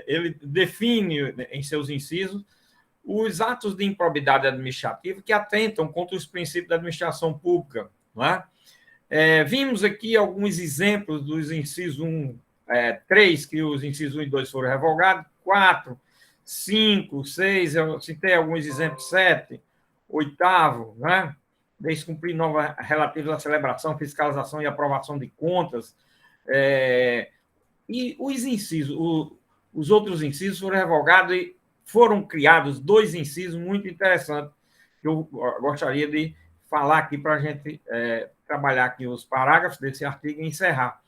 ele define em seus incisos os atos de improbidade administrativa que atentam contra os princípios da administração pública. Não é? Vimos aqui alguns exemplos dos incisos 1, 3, que os incisos 1 e 2 foram revogados, 4, 5, 6, eu citei alguns exemplos, 7, 8º, né? Descumprir normas relativas à celebração, fiscalização e aprovação de contas. E os incisos, os outros incisos foram revogados e foram criados 2 incisos muito interessantes que eu gostaria de falar aqui para a gente trabalhar aqui os parágrafos desse artigo e encerrar.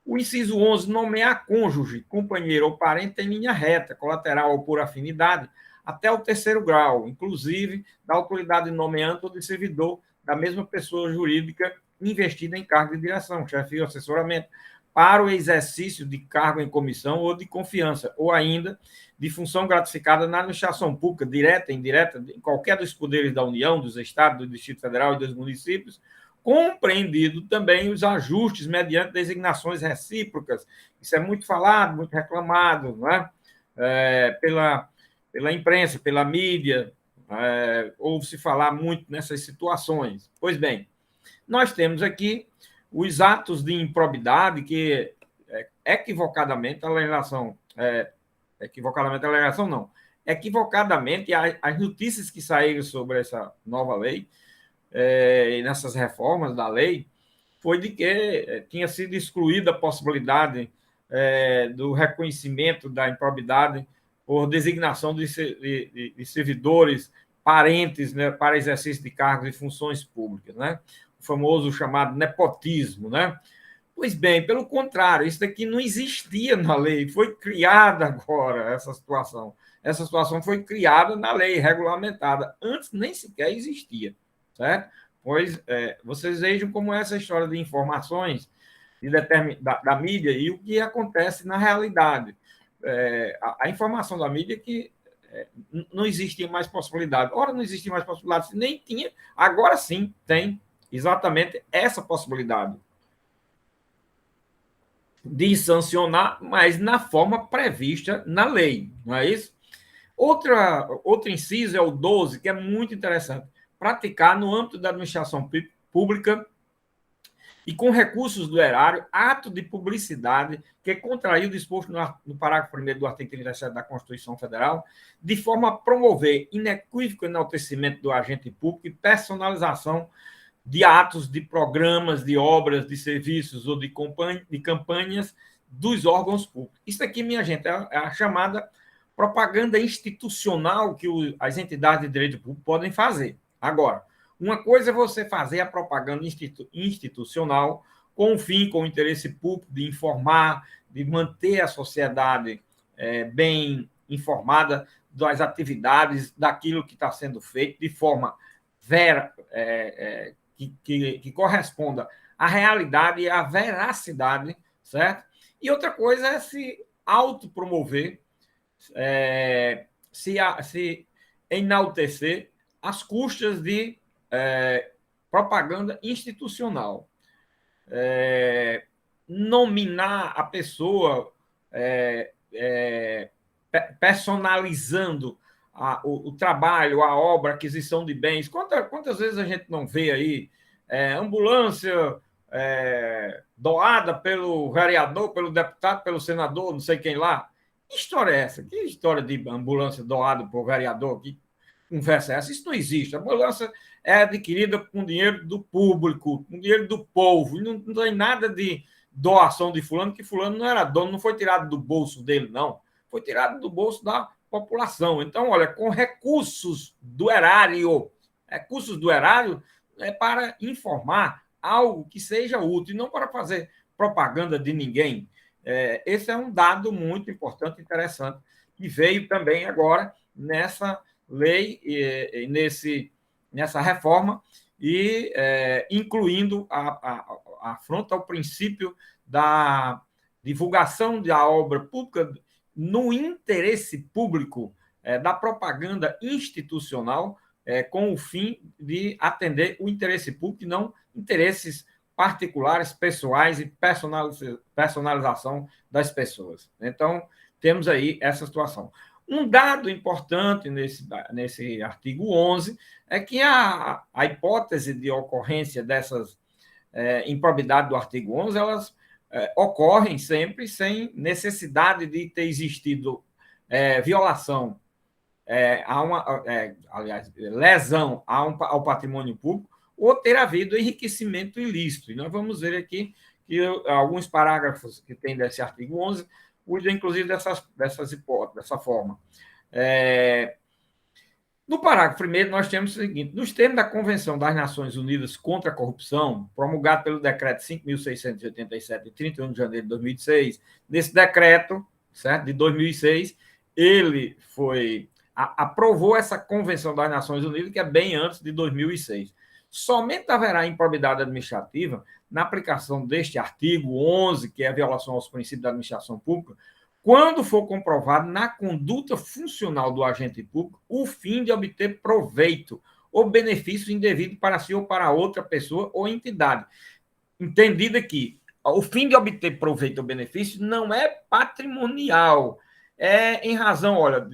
O inciso 11, nomear cônjuge, companheiro ou parente em linha reta, colateral ou por afinidade, até o 3º grau, inclusive da autoridade nomeante ou de servidor da mesma pessoa jurídica investida em cargo de direção, chefia ou assessoramento, para o exercício de cargo em comissão ou de confiança, ou ainda de função gratificada na administração pública, direta, indireta, em qualquer dos poderes da União, dos Estados, do Distrito Federal e dos municípios, compreendido também os ajustes mediante designações recíprocas. Isso é muito falado, muito reclamado, não é? Pela imprensa, pela mídia, ouve-se falar muito nessas situações. Pois bem, nós temos aqui os atos de improbidade que, equivocadamente, a legislação as notícias que saíram sobre essa nova lei, e nessas reformas da lei, foi de que tinha sido excluída a possibilidade do reconhecimento da improbidade por designação de servidores, parentes, né, para exercício de cargos e funções públicas, né? O famoso chamado nepotismo, né? Pois bem, pelo contrário, isso daqui não existia na lei, foi criada agora essa situação. Essa situação foi criada na lei, regulamentada. Antes nem sequer existia, certo? Pois vocês vejam como essa história de informações da mídia e o que acontece na realidade. A informação da mídia é que não existia mais possibilidade. Ora, não existia mais possibilidade, nem tinha, agora sim tem exatamente essa possibilidade de sancionar, mas na forma prevista na lei, não é isso? Outro inciso é o 12, que é muito interessante. Praticar no âmbito da administração pública e com recursos do erário, ato de publicidade que contraiu o disposto no parágrafo 1º do artigo 37 da Constituição Federal, de forma a promover inequívoco enaltecimento do agente público e personalização de atos, de programas, de obras, de serviços ou de campanhas dos órgãos públicos. Isso aqui, minha gente, é a chamada propaganda institucional que as entidades de direito público podem fazer. Agora, uma coisa é você fazer a propaganda institucional com o fim, com o interesse público de informar, de manter a sociedade bem informada das atividades, daquilo que está sendo feito, de forma que corresponda à realidade e à veracidade, certo? E outra coisa é se autopromover, se enaltecer às custas de propaganda institucional. Nominar a pessoa, personalizando o trabalho, a obra, a aquisição de bens. Quantas vezes a gente não vê aí ambulância doada pelo vereador, pelo deputado, pelo senador, não sei quem lá? Que história é essa? Que história de ambulância doada por vereador? Que conversa é essa? Isso não existe. A ambulância é adquirida com dinheiro do público, com dinheiro do povo. Não tem nada de doação de fulano, que fulano não era dono, não foi tirado do bolso dele, não. Foi tirado do bolso da população. Então, olha, com recursos do erário é para informar algo que seja útil, e não para fazer propaganda de ninguém. Esse é um dado muito importante, interessante, que veio também agora nessa lei, nessa reforma, e incluindo a afronta ao princípio da divulgação da obra pública no interesse público, da propaganda institucional, com o fim de atender o interesse público e não interesses particulares, pessoais e personalização das pessoas. Então, temos aí essa situação. Um dado importante nesse artigo 11 é que a hipótese de ocorrência dessas improbidades do artigo 11, elas ocorrem sempre sem necessidade de ter existido violação, aliás, lesão ao patrimônio público ou ter havido enriquecimento ilícito. E nós vamos ver aqui que alguns parágrafos que tem desse artigo 11 cuidam, inclusive, dessas hipóteses, dessa forma. No parágrafo 1º, nós temos o seguinte: nos termos da Convenção das Nações Unidas contra a Corrupção, promulgado pelo Decreto 5.687, de 31 de janeiro de 2006, nesse decreto, certo, de 2006, ele aprovou essa Convenção das Nações Unidas, que é bem antes de 2006. Somente haverá improbidade administrativa na aplicação deste artigo 11, que é a violação aos princípios da administração pública, quando for comprovado na conduta funcional do agente público o fim de obter proveito ou benefício indevido para si ou para outra pessoa ou entidade. Entendida que o fim de obter proveito ou benefício não é patrimonial, é em razão, olha,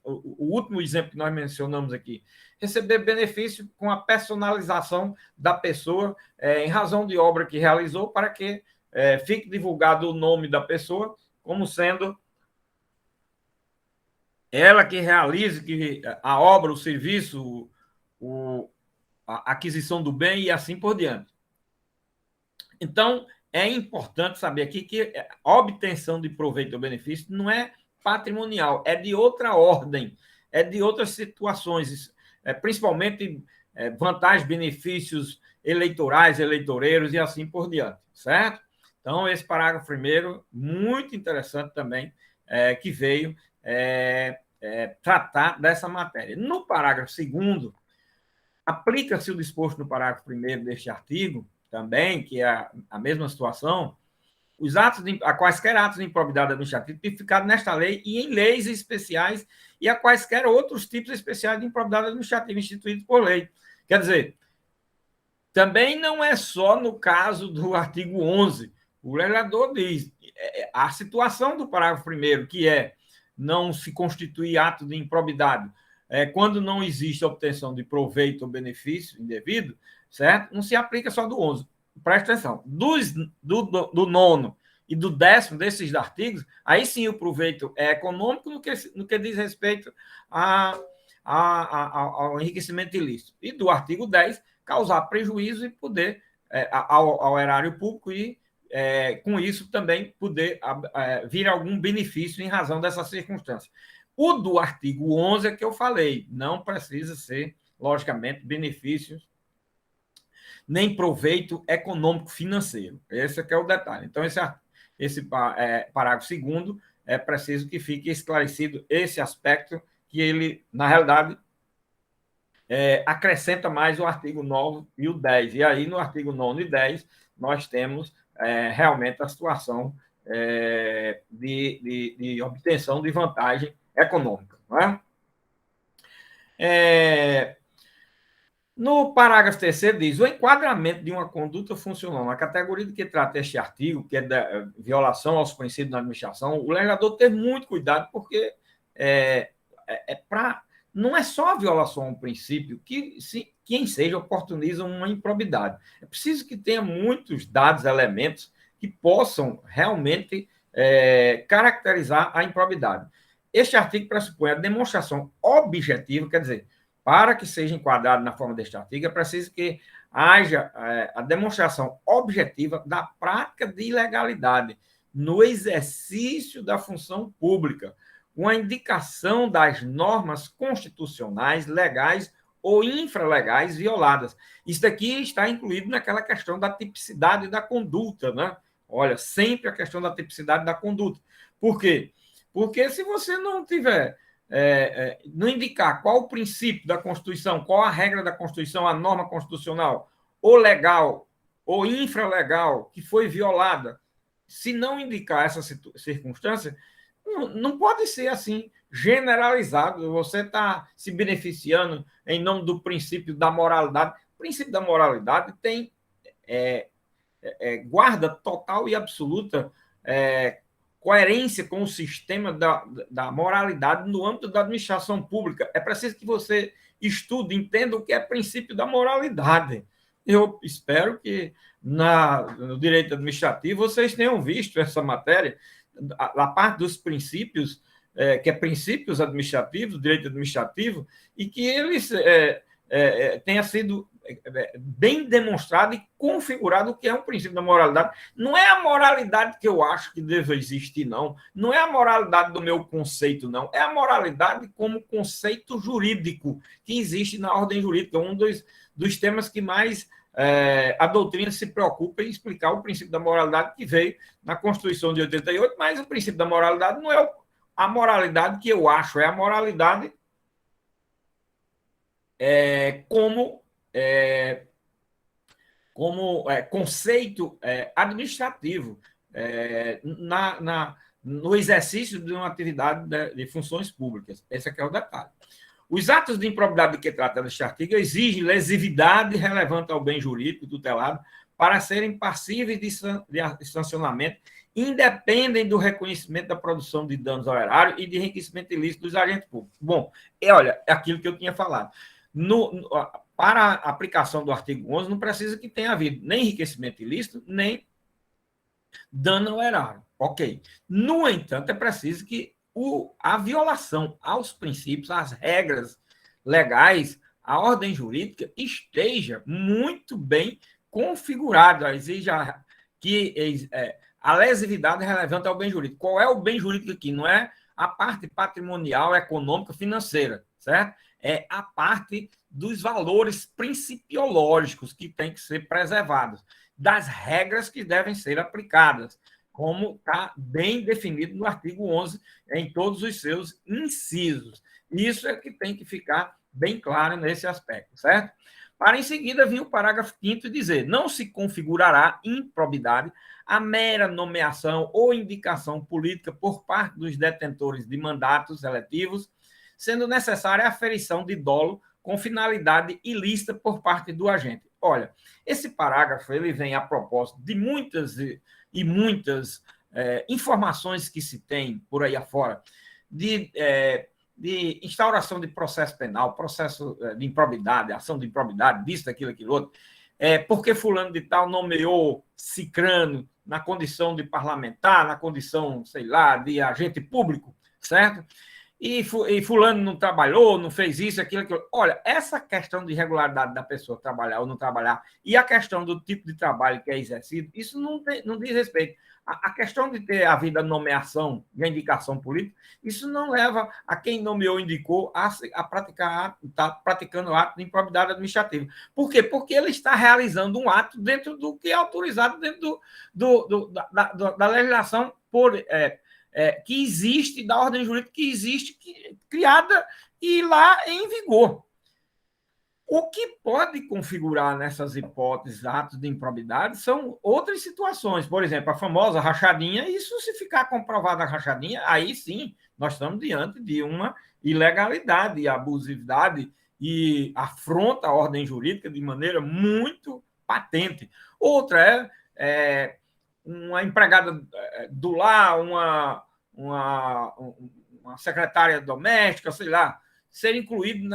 o último exemplo que nós mencionamos aqui, receber benefício com a personalização da pessoa em razão de obra que realizou, para que fique divulgado o nome da pessoa como sendo ela que realize a obra, o serviço, a aquisição do bem e assim por diante. Então, é importante saber aqui que a obtenção de proveito ou benefício não é patrimonial, é de outra ordem, é de outras situações, principalmente vantagens, benefícios eleitorais, eleitoreiros e assim por diante, certo? Então, esse parágrafo 1º, muito interessante também, que veio tratar dessa matéria. No parágrafo 2º, aplica-se o disposto no parágrafo 1º deste artigo, também, que é a mesma situação, a quaisquer atos de improbidade administrativa tipificados nesta lei e em leis especiais e a quaisquer outros tipos especiais de improbidade administrativa instituídos por lei. Quer dizer, também não é só no caso do artigo 11. O legislador diz a situação do parágrafo 1º, que é não se constituir ato de improbidade quando não existe a obtenção de proveito ou benefício indevido, certo? Não se aplica só do 11. Presta atenção. Do 9º e do 10º desses artigos, aí sim o proveito é econômico no que diz respeito ao enriquecimento ilícito. E do artigo 10, causar prejuízo e poder ao erário público e, com isso, também poder vir algum benefício em razão dessa circunstância. O do artigo 11 é que eu falei, não precisa ser, logicamente, benefícios nem proveito econômico financeiro. Esse é que é o detalhe. Então, esse parágrafo 2º é preciso que fique esclarecido esse aspecto, que ele, na realidade, acrescenta mais o artigo 9 e o 10. E aí, no artigo 9 e 10, nós temos realmente a situação de obtenção de vantagem econômica. Não é? No parágrafo 3º diz: o enquadramento de uma conduta funcional na categoria de que trata este artigo, que é da violação aos princípios da administração, o legislador teve muito cuidado, porque não é só a violação a um princípio que quem seja oportuniza uma improbidade. É preciso que tenha muitos dados, elementos que possam realmente caracterizar a improbidade. Este artigo pressupõe a demonstração objetiva, quer dizer, para que seja enquadrado na forma deste artigo, é preciso que haja a demonstração objetiva da prática de ilegalidade no exercício da função pública, com a indicação das normas constitucionais, legais ou infralegais violadas. Isso aqui está incluído naquela questão da tipicidade da conduta, né? Olha, sempre a questão da tipicidade da conduta. Por quê? Porque se você não tiver, não indicar qual o princípio da Constituição, qual a regra da Constituição, a norma constitucional, ou legal, ou infralegal, que foi violada, se não indicar essa circunstância, não pode ser assim, generalizado. Você está se beneficiando em nome do princípio da moralidade. O princípio da moralidade tem guarda total e absoluta coerência com o sistema da moralidade no âmbito da administração pública. É preciso que você estude, entenda o que é princípio da moralidade. Eu espero que no direito administrativo vocês tenham visto essa matéria, a parte dos princípios, que é princípios administrativos, direito administrativo, e que eles tenha sido bem demonstrado e configurado o que é um princípio da moralidade. Não é a moralidade que eu acho que deve existir, não. Não é a moralidade do meu conceito, não. É a moralidade como conceito jurídico que existe na ordem jurídica. Um dos temas que mais a doutrina se preocupa em explicar o princípio da moralidade que veio na Constituição de 88, mas o princípio da moralidade não é a moralidade que eu acho, é a moralidade como conceito administrativo no exercício de uma atividade de funções públicas. Esse aqui é o detalhe. Os atos de improbidade de que trata neste artigo exigem lesividade relevante ao bem jurídico tutelado para serem passíveis de sancionamento, independem do reconhecimento da produção de danos ao erário e de enriquecimento ilícito dos agentes públicos. Bom, olha, é aquilo que eu tinha falado. Para a aplicação do artigo 11, não precisa que tenha havido nem enriquecimento ilícito, nem dano ao erário. Ok. No entanto, é preciso que a violação aos princípios, às regras legais, à ordem jurídica, esteja muito bem configurada. Exige que a lesividade é relevante ao bem jurídico. Qual é o bem jurídico aqui? Não é a parte patrimonial, econômica, financeira, certo? É a parte dos valores principiológicos que têm que ser preservados, das regras que devem ser aplicadas, como está bem definido no artigo 11, em todos os seus incisos. Isso é que tem que ficar bem claro nesse aspecto, certo? Para, em seguida, vir o parágrafo 5º dizer: não se configurará improbidade a mera nomeação ou indicação política por parte dos detentores de mandatos eletivos, sendo necessária a aferição de dolo com finalidade ilícita por parte do agente. Olha, esse parágrafo ele vem a propósito de muitas informações que se tem por aí afora de instauração de processo penal, processo de improbidade, ação de improbidade, disso, daquilo, aquilo outro, porque fulano de tal nomeou cicrano na condição de parlamentar, na condição, sei lá, de agente público, certo? E fulano não trabalhou, não fez isso, aquilo. Olha, essa questão de irregularidade da pessoa trabalhar ou não trabalhar e a questão do tipo de trabalho que é exercido, isso não diz respeito. A questão de ter havido a nomeação e a indicação política, isso não leva a quem nomeou e indicou a praticar, está praticando ato de improbidade administrativa. Por quê? Porque ele está realizando um ato dentro do que é autorizado dentro da legislação que existe, da ordem jurídica que existe, criada e lá em vigor. O que pode configurar nessas hipóteses atos de improbidade são outras situações. Por exemplo, a famosa rachadinha, isso se ficar comprovada a rachadinha, aí sim, nós estamos diante de uma ilegalidade e abusividade e afronta a ordem jurídica de maneira muito patente. Outra é uma empregada do lar, uma secretária doméstica, sei lá, ser incluído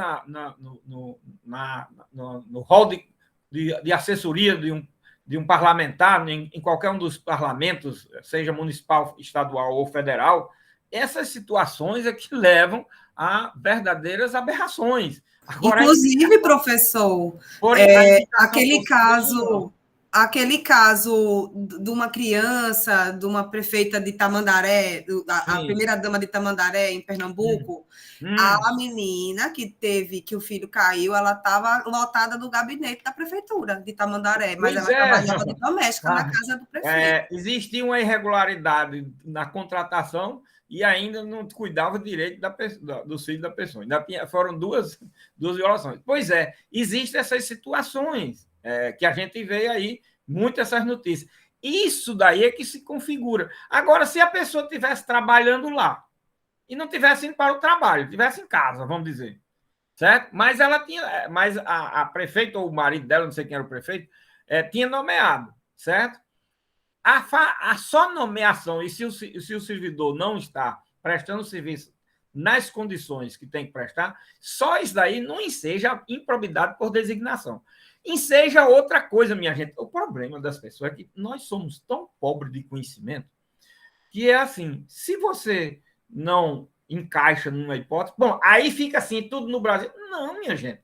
no rol de assessoria de um parlamentar, em qualquer um dos parlamentos, seja municipal, estadual ou federal. Essas situações é que levam a verdadeiras aberrações. Agora, inclusive, professor, aquele caso de uma criança, de uma prefeita de Tamandaré, a primeira-dama de Tamandaré, em Pernambuco, a menina que o filho caiu, ela estava lotada no gabinete da prefeitura de Tamandaré, mas ela trabalhava de doméstica na casa do prefeito. Existia uma irregularidade na contratação e ainda não cuidava direito dos filhos da pessoa. Ainda foram duas violações. Pois é, existem essas situações que a gente vê aí, muitas essas notícias. Isso daí é que se configura. Agora, se a pessoa estivesse trabalhando lá e não estivesse indo para o trabalho, estivesse em casa, vamos dizer, certo? Mas a prefeita ou o marido dela, não sei quem era o prefeito, tinha nomeado, certo? a só nomeação, e se o servidor não está prestando serviço nas condições que tem que prestar, só isso daí não enseja improbidade por designação. Enseja outra coisa, minha gente. O problema das pessoas é que nós somos tão pobres de conhecimento que é assim, se você não encaixa numa hipótese, bom, aí fica assim, tudo no Brasil. Não, minha gente.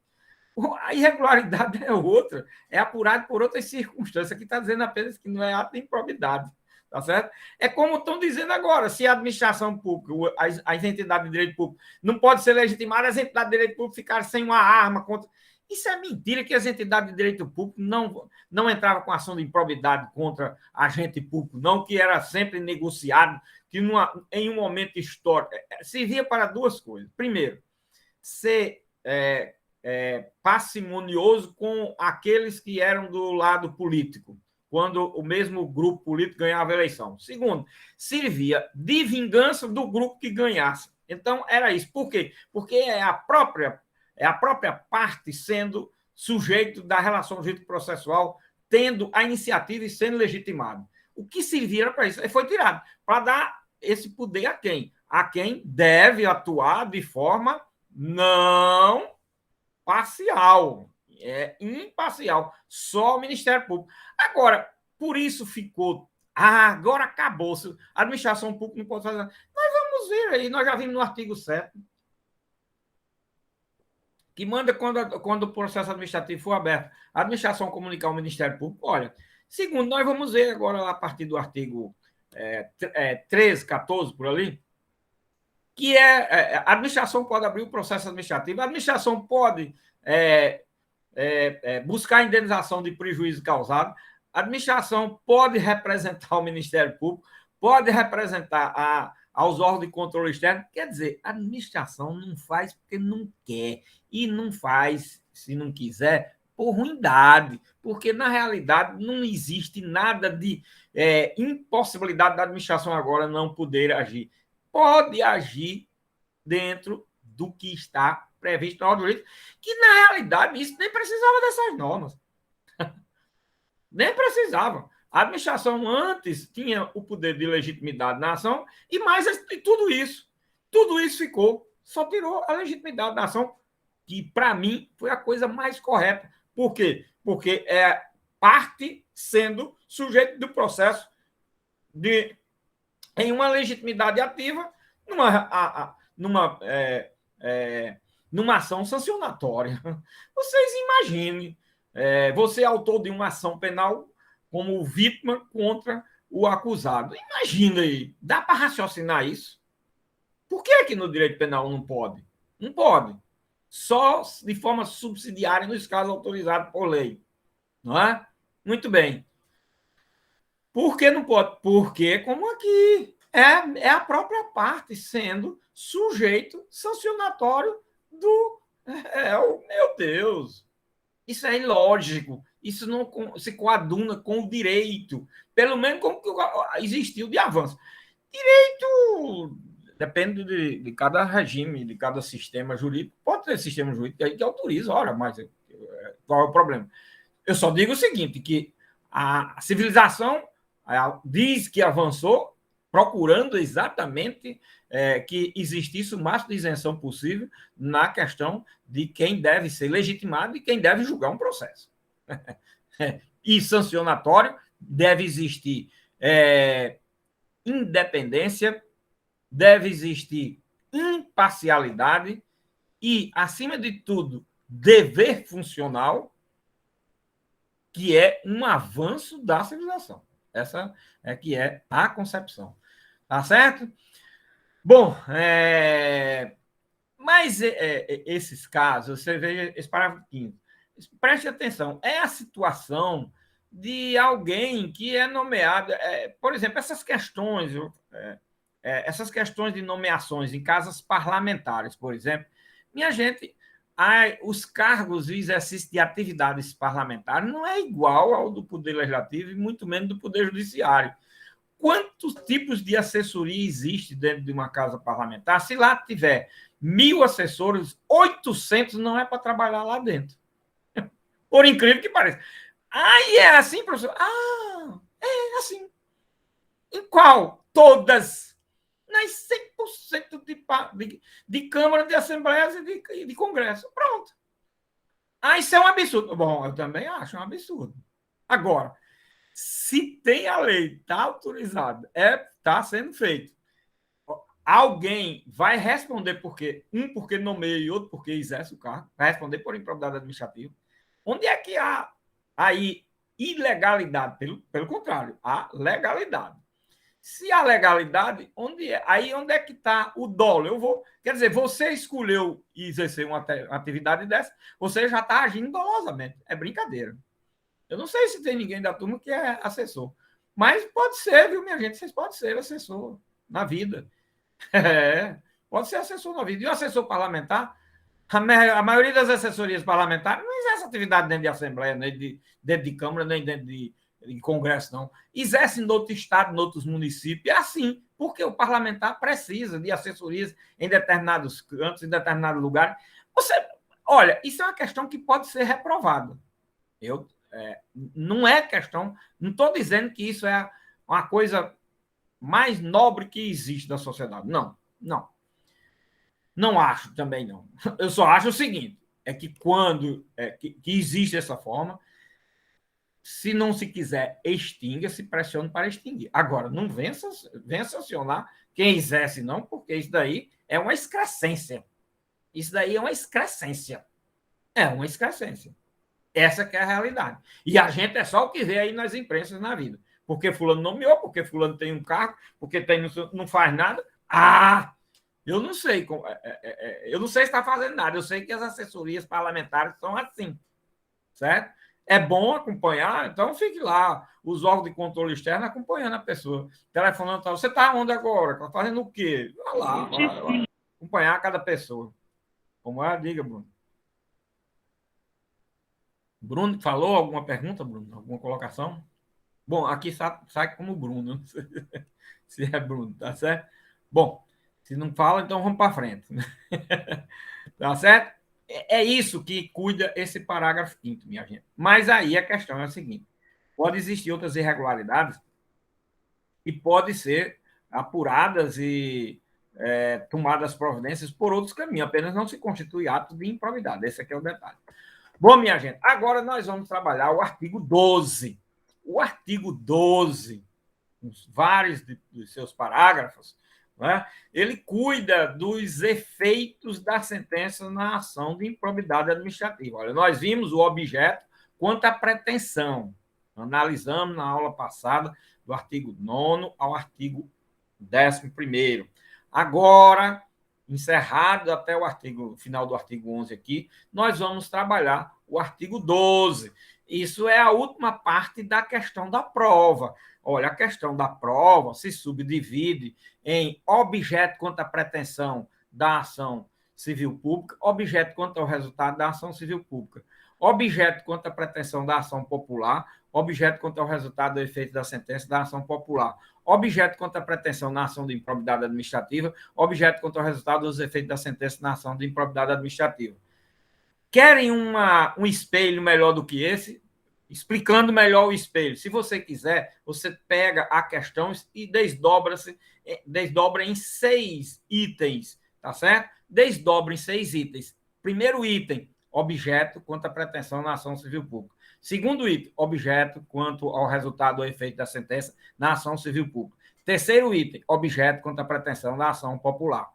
A irregularidade é outra, é apurado por outras circunstâncias, que está dizendo apenas que não é ato de improbidade, tá certo? É como estão dizendo agora, se a administração pública, as entidades de direito público, não pode ser legitimada, as entidades de direito público ficarem sem uma arma contra... Isso é mentira, que as entidades de direito público não entravam com ação de improbidade contra agente público, não, que era sempre negociado, que em um momento histórico servia para duas coisas. Primeiro, ser parcimonioso com aqueles que eram do lado político, quando o mesmo grupo político ganhava a eleição. Segundo, servia de vingança do grupo que ganhasse. Então, era isso. Por quê? Porque é a própria parte sendo sujeito da relação jurídico-processual, tendo a iniciativa e sendo legitimado. O que servia para isso? Foi tirado, para dar esse poder a quem? A quem deve atuar de forma não parcial, imparcial, só o Ministério Público. Agora, por isso ficou, agora acabou-se, a administração pública não pode fazer nada. Nós vamos ver aí, nós já vimos no artigo 7, que manda quando o processo administrativo for aberto, a administração comunicar ao Ministério Público, olha, segundo, nós vamos ver agora a partir do artigo 13, 14, por ali, que a administração pode abrir o processo administrativo, a administração pode buscar a indenização de prejuízo causado, a administração pode representar o Ministério Público, pode representar aos órgãos de controle externo. Quer dizer, a administração não faz porque não quer, e não faz, se não quiser, por ruindade, porque, na realidade, não existe nada de impossibilidade da administração agora não poder agir. Pode agir dentro do que está previsto na ordem jurídica, que, na realidade, isso nem precisava dessas normas. Nem precisava. A administração antes tinha o poder de legitimidade na ação e mais tudo isso ficou. Só tirou a legitimidade da ação, que, para mim, foi a coisa mais correta. Por quê? Porque é parte sendo sujeito do processo em uma legitimidade ativa, numa ação sancionatória. Vocês imaginem, você é autor de uma ação penal como vítima contra o acusado. Imagina aí, dá para raciocinar isso? Por que aqui no direito penal não pode? Não pode. Só de forma subsidiária nos casos autorizados por lei. Não é? Muito bem. Por que não pode? Porque, como aqui, é a própria parte sendo sujeito sancionatório do... meu Deus! Isso é ilógico. Isso não se coaduna com o direito. Pelo menos como existiu de avanço. Direito depende de cada regime, de cada sistema jurídico. Pode ter sistema jurídico aí que autoriza. Ora, mas qual é o problema? Eu só digo o seguinte, que a civilização diz que avançou, procurando exatamente que existisse o máximo de isenção possível na questão de quem deve ser legitimado e quem deve julgar um processo. E sancionatório deve existir independência, deve existir imparcialidade e, acima de tudo, dever funcional, que é um avanço da civilização. Essa é que é a concepção. Tá certo? Bom, mas esses casos, você vê esse parágrafo 5º, preste atenção, é a situação de alguém que é nomeado, por exemplo, essas questões de nomeações em casas parlamentares, por exemplo, minha gente, os cargos e exercício de atividades parlamentares não é igual ao do Poder Legislativo e muito menos do Poder Judiciário. Quantos tipos de assessoria existe dentro de uma casa parlamentar? Se lá tiver 1.000 assessores, 800 não é para trabalhar lá dentro. Por incrível que pareça. É assim, professor? É assim. Em qual? Todas. Nas 100% de Câmara, de Assembleias e de Congresso. Pronto. Ah, isso é um absurdo. Bom, eu também acho um absurdo. Agora, se tem a lei, está autorizada, está sendo feito, alguém vai responder porque nomeia e outro porque exerce o cargo, vai responder por improbidade administrativa. Onde é que há aí ilegalidade? Pelo contrário, há legalidade. Se há legalidade, onde é que está o dolo? Quer dizer, você escolheu exercer uma atividade dessa, você já está agindo dolosamente. É brincadeira. Eu não sei se tem ninguém da turma que é assessor, mas pode ser, viu, minha gente? Vocês podem ser assessor na vida. Pode ser assessor na vida. E o assessor parlamentar, a maioria das assessorias parlamentares não exerce atividade dentro de Assembleia, nem dentro de Câmara, nem dentro de Congresso, não. Exerce em outro estado, em outros municípios. É assim, porque o parlamentar precisa de assessorias em determinados cantos, em determinados lugares. Olha, isso é uma questão que pode ser reprovada. Não é questão, não estou dizendo que isso é uma coisa mais nobre que existe na sociedade. Não, não. Não acho também, não. Eu só acho o seguinte, é que quando que existe essa forma, se não se quiser, extinga, se pressione para extinguir. Agora, não venha sancionar quem exerce, não, porque isso daí é uma excrescência. Isso daí é uma excrescência. É uma excrescência. Essa que é a realidade. E a gente é só o que vê aí nas imprensas na vida. Porque fulano nomeou, porque fulano tem um cargo, porque não faz nada. Eu não sei. Eu não sei se está fazendo nada. Eu sei que as assessorias parlamentares são assim. Certo? É bom acompanhar, então fique lá, os órgãos de controle externo acompanhando a pessoa. Telefonando, você está onde agora? Está fazendo o quê? Vai lá, acompanhar cada pessoa. Como é? Diga, Bruno. Bruno, falou alguma pergunta, Bruno? Alguma colocação? Bom, aqui sai como Bruno. Se é Bruno, tá certo? Bom, se não fala, então vamos para frente. Tá certo? É isso que cuida esse parágrafo 5º, minha gente. Mas aí a questão é a seguinte: pode existir outras irregularidades e pode ser apuradas e tomadas providências por outros caminhos, apenas não se constitui ato de improbidade. Esse aqui é o detalhe. Bom, minha gente, agora nós vamos trabalhar o artigo 12. O artigo 12, com vários dos seus parágrafos, né, ele cuida dos efeitos da sentença na ação de improbidade administrativa. Olha, nós vimos o objeto quanto à pretensão. Analisamos na aula passada do artigo 9º ao artigo 11º. Agora, encerrado até o final do artigo 11 aqui, nós vamos trabalhar o artigo 12. Isso é a última parte da questão da prova. Olha, a questão da prova se subdivide em objeto quanto à pretensão da ação civil pública, objeto quanto ao resultado da ação civil pública, objeto quanto à pretensão da ação popular, objeto quanto ao resultado do efeito da sentença da ação popular, objeto quanto à pretensão na ação de improbidade administrativa, objeto quanto ao resultado dos efeitos da sentença na ação de improbidade administrativa. Querem um espelho melhor do que esse? Explicando melhor o espelho. Se você quiser, você pega a questão e desdobra em 6 itens, tá certo? Desdobra em 6 itens. Primeiro item, objeto quanto à pretensão na ação civil pública. Segundo item, objeto quanto ao resultado ou efeito da sentença na ação civil pública. Terceiro item, objeto quanto à pretensão da ação popular.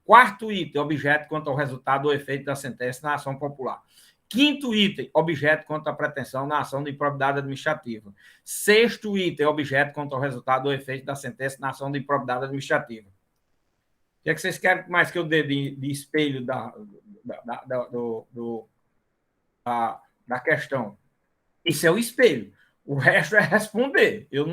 Quarto item, objeto quanto ao resultado ou efeito da sentença na ação popular. Quinto item, objeto quanto à pretensão na ação de improbidade administrativa. Sexto item, objeto quanto ao resultado ou efeito da sentença na ação de improbidade administrativa. O que é que vocês querem mais que eu dê de espelho da questão? Isso é o espelho. O resto é responder. Eu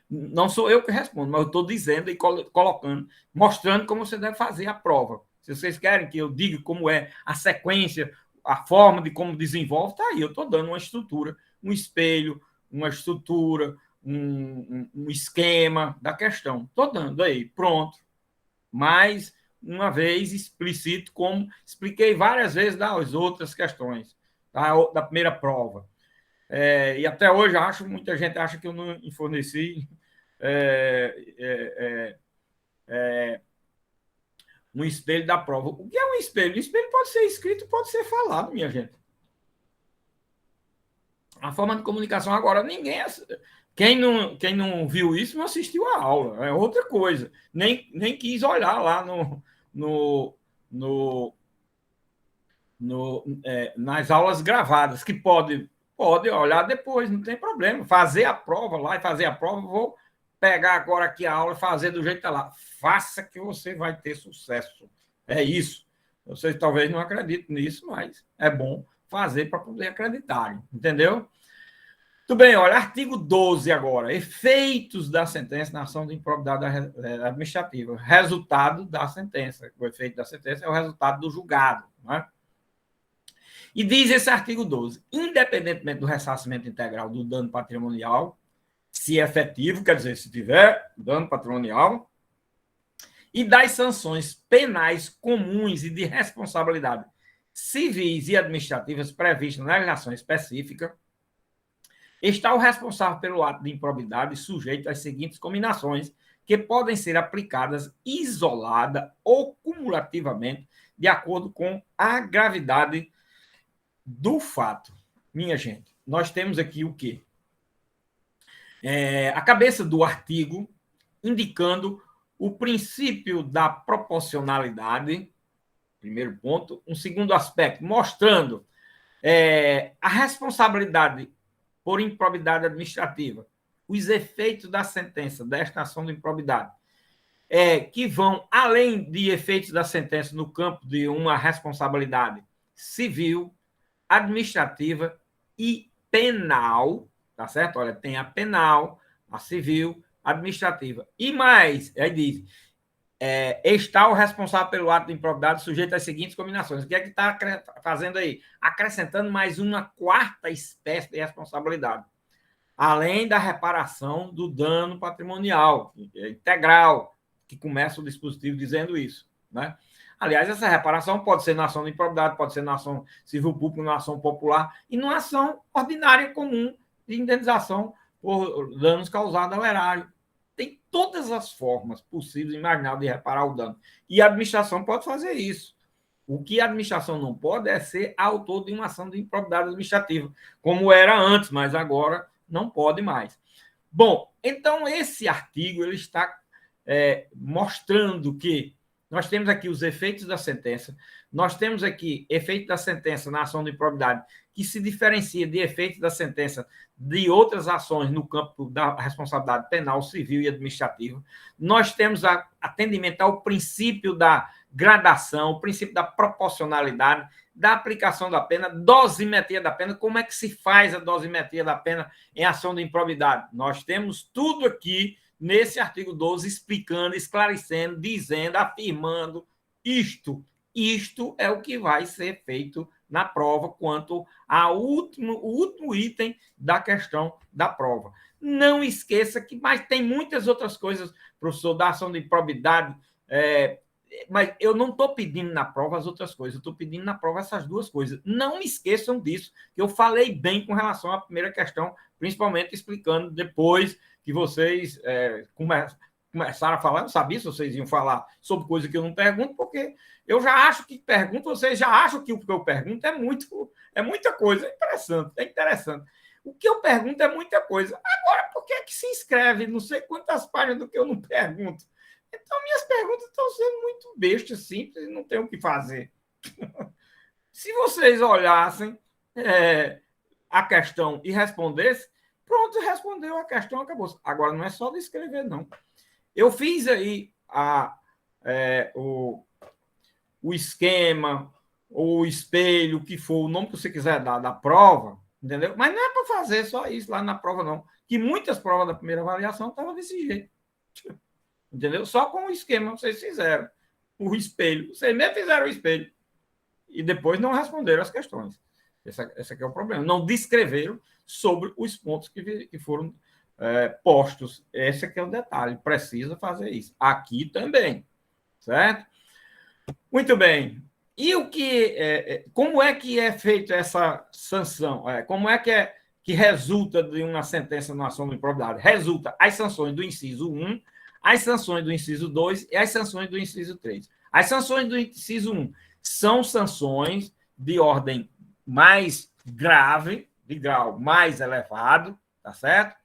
não sou eu que respondo, mas eu estou dizendo e colocando, mostrando como você deve fazer a prova. Se vocês querem que eu diga como é a sequência, a forma de como desenvolve, está aí. Eu estou dando uma estrutura, um espelho, uma estrutura, um esquema da questão. Estou dando aí, pronto. Mais uma vez, explícito, como expliquei várias vezes das outras questões, da primeira prova. E até hoje muita gente acha que eu não forneci um espelho da prova. O que é um espelho? O espelho pode ser escrito, pode ser falado, minha gente. A forma de comunicação agora, ninguém... Quem não viu isso não assistiu a aula, é outra coisa. Nem quis olhar lá nas aulas gravadas, que pode olhar depois, não tem problema. Fazer a prova lá e fazer a prova, vou pegar agora aqui a aula e fazer do jeito que está lá. Faça que você vai ter sucesso. É isso. Vocês talvez não acreditem nisso, mas é bom fazer para poder acreditarem, entendeu? Muito bem, olha, artigo 12 agora. Efeitos da sentença na ação de improbidade administrativa. Resultado da sentença. O efeito da sentença é o resultado do julgado. Não é? E diz esse artigo 12, independentemente do ressarcimento integral do dano patrimonial, se é efetivo, quer dizer, se tiver dano patrimonial, e das sanções penais comuns e de responsabilidade civis e administrativas previstas na legislação específica, está o responsável pelo ato de improbidade sujeito às seguintes combinações, que podem ser aplicadas isolada ou cumulativamente, de acordo com a gravidade do fato. Minha gente, nós temos aqui o quê? A cabeça do artigo indicando o princípio da proporcionalidade, primeiro ponto. Um segundo aspecto, mostrando a responsabilidade por improbidade administrativa, os efeitos da sentença desta ação de improbidade, que vão além de efeitos da sentença no campo de uma responsabilidade civil, administrativa e penal, tá certo? Olha, tem a penal, a civil, administrativa. E mais, aí diz, está o responsável pelo ato de improbidade sujeito às seguintes combinações. O que é que está fazendo aí? Acrescentando mais uma quarta espécie de responsabilidade, além da reparação do dano patrimonial integral, que começa o dispositivo dizendo isso, né? Aliás, essa reparação pode ser na ação de improbidade, pode ser na ação civil pública, na ação popular e numa ação ordinária comum de indenização por danos causados ao erário. Tem todas as formas possíveis e imagináveis de reparar o dano. E a administração pode fazer isso. O que a administração não pode é ser autor de uma ação de improbidade administrativa, como era antes, mas agora não pode mais. Bom, então esse artigo ele está mostrando que nós temos aqui os efeitos da sentença, nós temos aqui efeito da sentença na ação de improbidade, que se diferencia de efeitos da sentença de outras ações no campo da responsabilidade penal, civil e administrativa. Nós temos atendimento ao princípio da gradação, o princípio da proporcionalidade, da aplicação da pena, dosimetria da pena. Como é que se faz a dosimetria da pena em ação de improbidade? Nós temos tudo aqui nesse artigo 12, explicando, esclarecendo, dizendo, afirmando isto. Isto é o que vai ser feito na prova quanto ao último item da questão da prova. Não esqueça que mas tem muitas outras coisas, professor, da ação de improbidade, mas eu não estou pedindo na prova as outras coisas, eu estou pedindo na prova essas duas coisas. Não esqueçam disso, que eu falei bem com relação à primeira questão, principalmente explicando depois que vocês começaram a falar. Eu não sabia se vocês iam falar sobre coisa que eu não pergunto, porque eu já acho que pergunto, vocês já acham que o que eu pergunto é muita coisa. É interessante. O que eu pergunto é muita coisa. Agora, por que é que se inscreve não sei quantas páginas do que eu não pergunto? Então, minhas perguntas estão sendo muito bestas, simples, e não tem o que fazer. Se vocês olhassem a questão e respondessem, pronto, respondeu a questão, acabou. Agora, não é só de escrever, não. Eu fiz aí o esquema, ou o espelho, o que for, o nome que você quiser dar da prova, entendeu? Mas não é para fazer só isso lá na prova, não. Que muitas provas da primeira avaliação estavam desse jeito. Entendeu? Só com o esquema vocês fizeram. O espelho. Vocês mesmo fizeram o espelho. E depois não responderam as questões. Esse aqui é o problema. Não descreveram sobre os pontos que foram postos. Esse aqui é o detalhe. Precisa fazer isso. Aqui também. Certo? Muito bem. E como é que é feita essa sanção? Como é que resulta de uma sentença na ação de improbidade? Resulta as sanções do inciso 1, as sanções do inciso 2 e as sanções do inciso 3. As sanções do inciso 1 são sanções de ordem mais grave, de grau mais elevado, tá certo?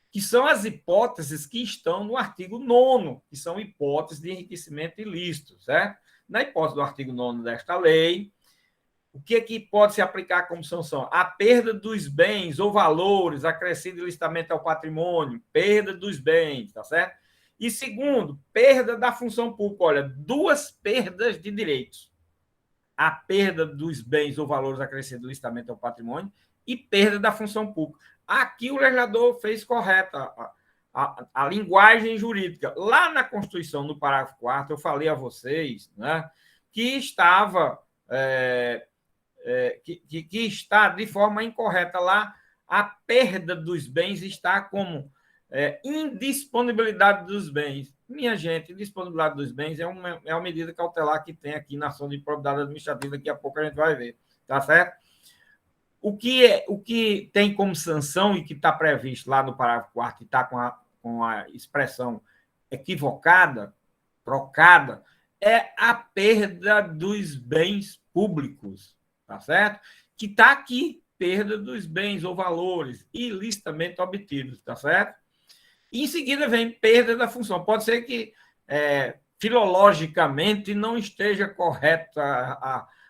Que são as hipóteses que estão no artigo 9º, que são hipóteses de enriquecimento ilícito, certo? Na hipótese do artigo 9º desta lei, o que pode se aplicar como sanção? A perda dos bens ou valores acrescido ilicitamente ao patrimônio, perda dos bens, tá certo? E segundo, perda da função pública. Olha, duas perdas de direitos. A perda dos bens ou valores acrescidos ilicitamente ao patrimônio e perda da função pública. Aqui o legislador fez correta a linguagem jurídica. Lá na Constituição, no parágrafo 4º, eu falei a vocês, né, que estava... que está de forma incorreta lá, a perda dos bens está como indisponibilidade dos bens. Minha gente, indisponibilidade dos bens é uma medida cautelar que tem aqui na ação de improbidade administrativa, daqui a pouco a gente vai ver, tá certo? O que tem como sanção e que está previsto lá no parágrafo 4º, e está com a expressão equivocada, trocada, é a perda dos bens públicos, tá certo? Que está aqui, perda dos bens ou valores ilicitamente obtidos, tá certo? E em seguida vem perda da função. Pode ser que filologicamente não esteja correta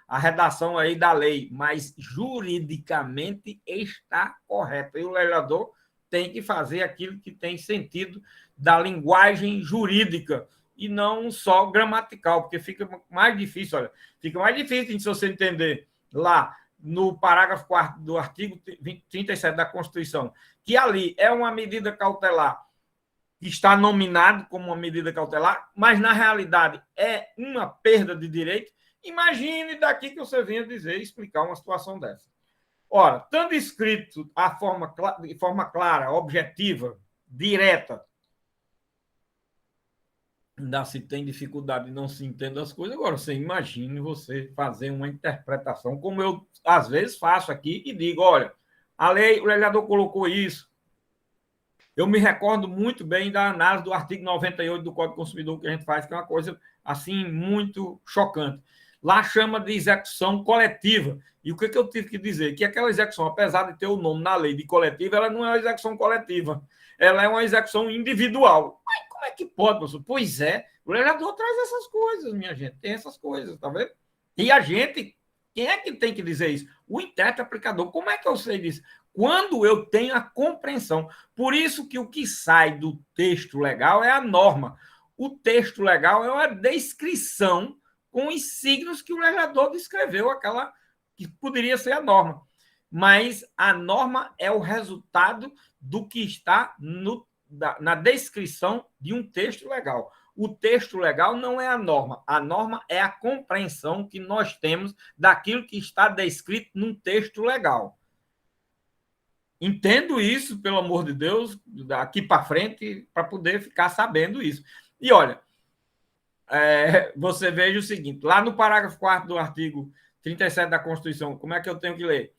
a redação aí da lei, mas juridicamente está correta. E o legislador tem que fazer aquilo que tem sentido da linguagem jurídica e não só gramatical, porque fica mais difícil, olha, fica mais difícil se você entender lá no parágrafo 4º do artigo 37 da Constituição, que ali é uma medida cautelar que está nominado como uma medida cautelar, mas na realidade é uma perda de direito. Imagine daqui que você venha dizer, explicar uma situação dessa. Ora, estando escrito de forma clara, objetiva, direta, ainda se tem dificuldade e não se entende as coisas. Agora, você imagine você fazer uma interpretação, como eu às vezes faço aqui e digo, olha, a lei, o legislador colocou isso. Eu me recordo muito bem da análise do artigo 98 do Código do Consumidor que a gente faz, que é uma coisa assim muito chocante. Lá chama de execução coletiva. E o que eu tive que dizer? Que aquela execução, apesar de ter o nome na lei de coletiva, ela não é uma execução coletiva. Ela é uma execução individual. Mas como é que pode, professor? Pois é, o legislador traz essas coisas, minha gente. Tem essas coisas, tá vendo? E a gente, quem é que tem que dizer isso? O intérprete aplicador. Como é que eu sei disso? Quando eu tenho a compreensão. Por isso que o que sai do texto legal é a norma. O texto legal é uma descrição com os signos que o legislador descreveu, aquela que poderia ser a norma. Mas a norma é o resultado do que está na descrição de um texto legal. O texto legal não é a norma é a compreensão que nós temos daquilo que está descrito num texto legal. Entendo isso, pelo amor de Deus, daqui para frente, para poder ficar sabendo isso. E olha, você veja o seguinte, lá no parágrafo 4º do artigo 37 da Constituição, como é que eu tenho que ler?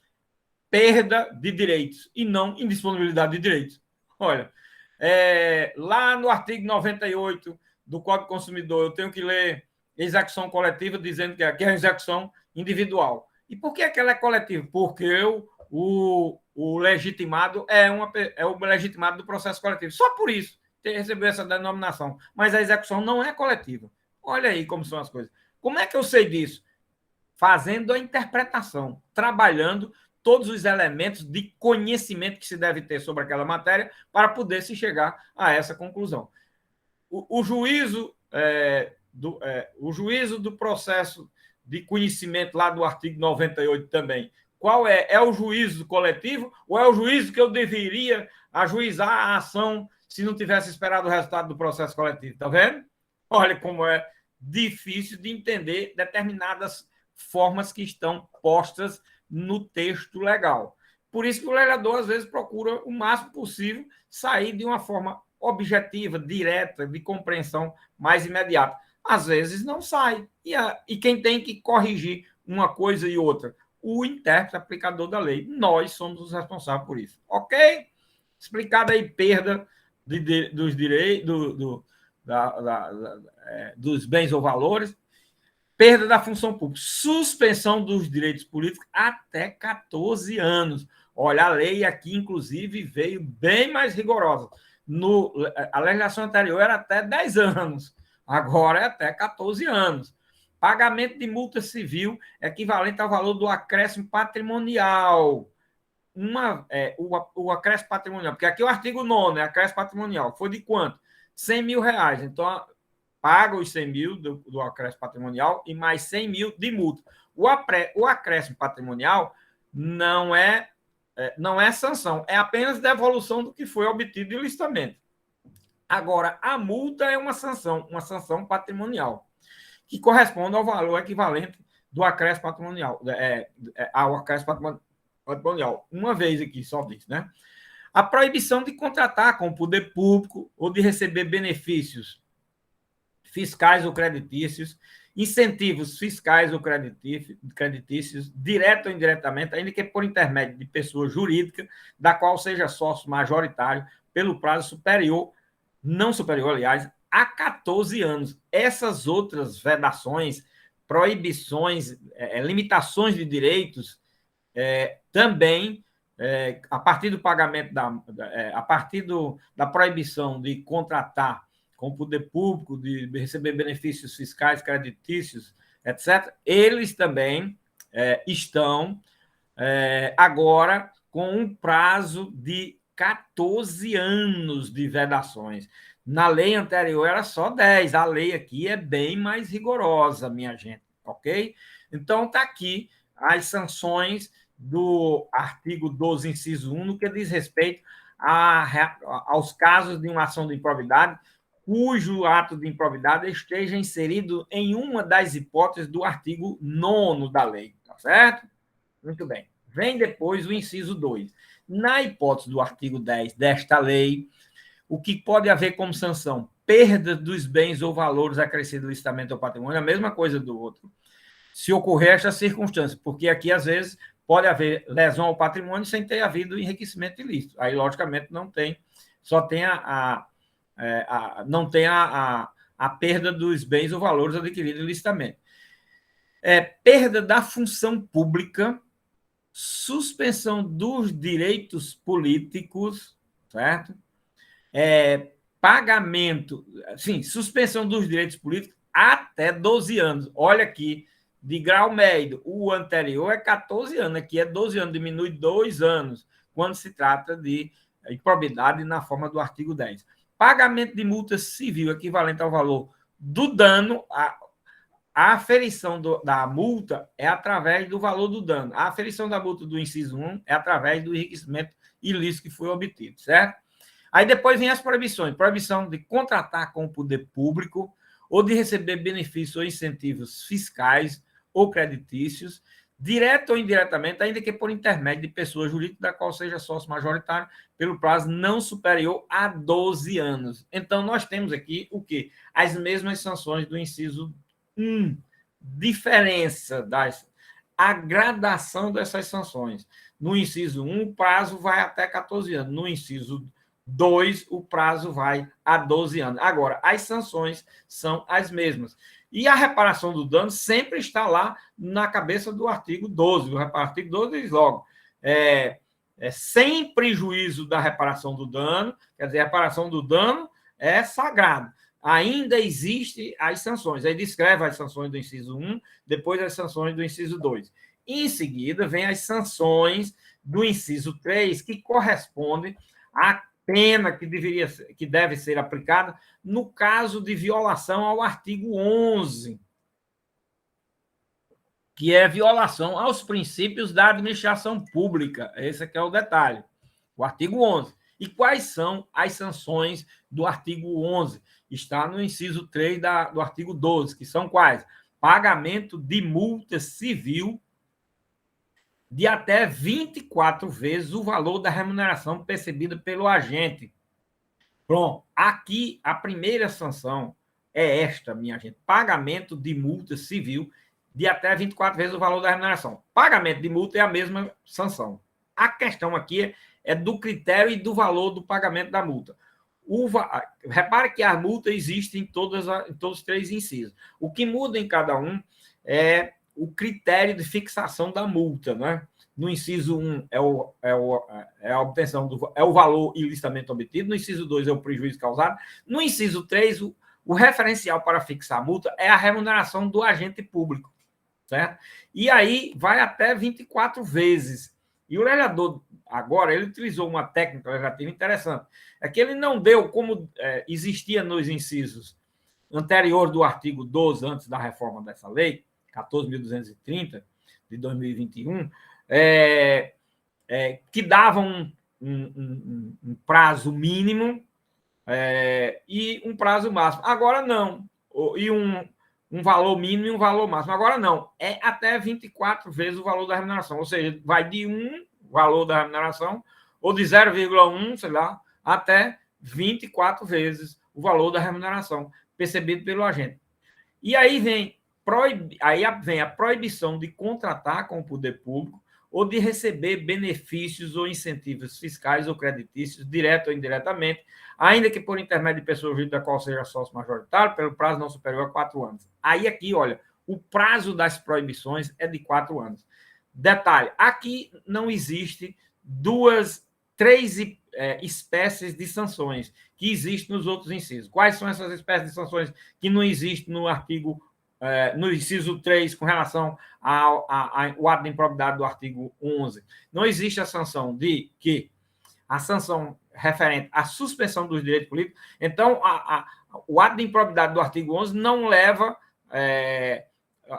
Perda de direitos e não indisponibilidade de direitos. Olha, lá no artigo 98 do Código do Consumidor, eu tenho que ler execução coletiva, dizendo que aqui é a execução individual. E por que ela é coletiva? Porque o legitimado é o legitimado do processo coletivo. Só por isso recebeu essa denominação. Mas a execução não é coletiva. Olha aí como são as coisas. Como é que eu sei disso? Fazendo a interpretação, trabalhando todos os elementos de conhecimento que se deve ter sobre aquela matéria para poder se chegar a essa conclusão. O juízo do processo de conhecimento lá do artigo 98 também, qual é? É o juízo coletivo ou é o juízo que eu deveria ajuizar a ação se não tivesse esperado o resultado do processo coletivo? Está vendo? Olha como é difícil de entender determinadas formas que estão postas no texto legal. Por isso que o legislador, às vezes, procura o máximo possível sair de uma forma objetiva, direta, de compreensão mais imediata. Às vezes não sai. E quem tem que corrigir uma coisa e outra? o intérprete aplicador da lei. Nós somos os responsáveis por isso. Ok? Explicada aí perda dos direitos, dos bens ou valores, perda da função pública, suspensão dos direitos políticos até 14 anos. Olha, a lei aqui, inclusive, veio bem mais rigorosa. A legislação anterior era até 10 anos, agora é até 14 anos. Pagamento de multa civil equivalente ao valor do acréscimo patrimonial. O acréscimo patrimonial, porque aqui o artigo 9, acréscimo patrimonial, foi de quanto? 100 mil reais. Então, paga os 100 mil do acréscimo patrimonial e mais 100 mil de multa. O acréscimo patrimonial não é sanção, é apenas devolução do que foi obtido ilicitamente. Agora, a multa é uma sanção patrimonial, que corresponde ao valor equivalente do acréscimo patrimonial, ao acréscimo patrimonial. Uma vez aqui, só diz, né? A proibição de contratar com o poder público ou de receber benefícios fiscais ou creditícios, incentivos fiscais ou creditícios, direto ou indiretamente, ainda que por intermédio de pessoa jurídica, da qual seja sócio majoritário, pelo prazo superior, não superior, aliás, a 14 anos. Essas outras vedações, proibições, limitações de direitos, também, a partir do pagamento, a partir da proibição de contratar com o poder público, de receber benefícios fiscais, creditícios, etc., eles também estão agora com um prazo de 14 anos de vedações. Na lei anterior era só 10, a lei aqui é bem mais rigorosa, minha gente, ok? Então, está aqui as sanções do artigo 12, inciso 1, no que diz respeito aos casos de uma ação de improbidade cujo ato de improbidade esteja inserido em uma das hipóteses do artigo 9º da lei, tá certo? Muito bem. Vem depois o inciso 2. Na hipótese do artigo 10 desta lei, o que pode haver como sanção? Perda dos bens ou valores acrescidos licitamente ao patrimônio, a mesma coisa do outro, se ocorrer esta circunstância, porque aqui, às vezes, pode haver lesão ao patrimônio sem ter havido enriquecimento ilícito. Aí, logicamente, não tem, só tem não tem a perda dos bens ou valores adquiridos ilicitamente. Perda da função pública, suspensão dos direitos políticos, certo? Pagamento, sim, suspensão dos direitos políticos até 12 anos. Olha aqui, de grau médio, o anterior é 14 anos, aqui é 12 anos, diminui 2 anos, quando se trata de improbidade na forma do artigo 10. Pagamento de multa civil equivalente ao valor do dano, a aferição da multa é através do valor do dano. A aferição da multa do inciso 1 é através do enriquecimento ilícito que foi obtido, certo? Aí depois vem as proibições. Proibição de contratar com o poder público ou de receber benefícios ou incentivos fiscais ou creditícios, direto ou indiretamente, ainda que por intermédio de pessoa jurídica da qual seja sócio majoritário, pelo prazo não superior a 12 anos. Então, nós temos aqui o quê? As mesmas sanções do inciso 1. Diferença a gradação dessas sanções. No inciso 1, o prazo vai até 14 anos. No inciso 2, o prazo vai a 12 anos. Agora, as sanções são as mesmas. E a reparação do dano sempre está lá na cabeça do artigo 12. O artigo 12 diz logo, sem prejuízo da reparação do dano, quer dizer, a reparação do dano é sagrado. Ainda existem as sanções. Aí descreve as sanções do inciso 1, depois as sanções do inciso 2. Em seguida, vem as sanções do inciso 3, que correspondem à pena que deve ser aplicada no caso de violação ao artigo 11, que é violação aos princípios da administração pública. Esse aqui é o detalhe, o artigo 11. E quais são as sanções do artigo 11? Está no inciso 3 do artigo 12, que são quais? Pagamento de multa civil de até 24 vezes o valor da remuneração percebida pelo agente. Pronto, aqui a primeira sanção é esta, minha gente, pagamento de multa civil de até 24 vezes o valor da remuneração. Pagamento de multa é a mesma sanção. A questão aqui é do critério e do valor do pagamento da multa. Repare que a multa existe em todos os 3 incisos. O que muda em cada um é o critério de fixação da multa, né? No inciso 1 é a obtenção é o valor ilicitamente obtido, no inciso 2 é o prejuízo causado, no inciso 3 o referencial para fixar a multa é a remuneração do agente público, certo? E aí vai até 24 vezes. E o legislador, agora, ele utilizou uma técnica legislativa interessante. É que ele não deu, como existia nos incisos anteriores do artigo 12, antes da reforma dessa lei, 14.230, de 2021, que dava um prazo mínimo e um prazo máximo. Agora não. E um valor mínimo e um valor máximo. Agora não. É até 24 vezes o valor da remuneração. Ou seja, vai de valor da remuneração, ou de 0,1, sei lá, até 24 vezes o valor da remuneração percebido pelo agente. E aí vem a proibição de contratar com o poder público ou de receber benefícios ou incentivos fiscais ou creditícios, direto ou indiretamente, ainda que por intermédio de pessoa jurídica da qual seja sócio majoritário, pelo prazo não superior a 4 anos. Aí aqui, olha, o prazo das proibições é de 4 anos. Detalhe, aqui não existe 3 espécies de sanções que existem nos outros incisos. Quais são essas espécies de sanções que não existem no artigo, no inciso 3, com relação ao ato de improbidade do artigo 11? Não existe a sanção de que a sanção referente à suspensão dos direitos políticos. Então, o ato de improbidade do artigo 11 não leva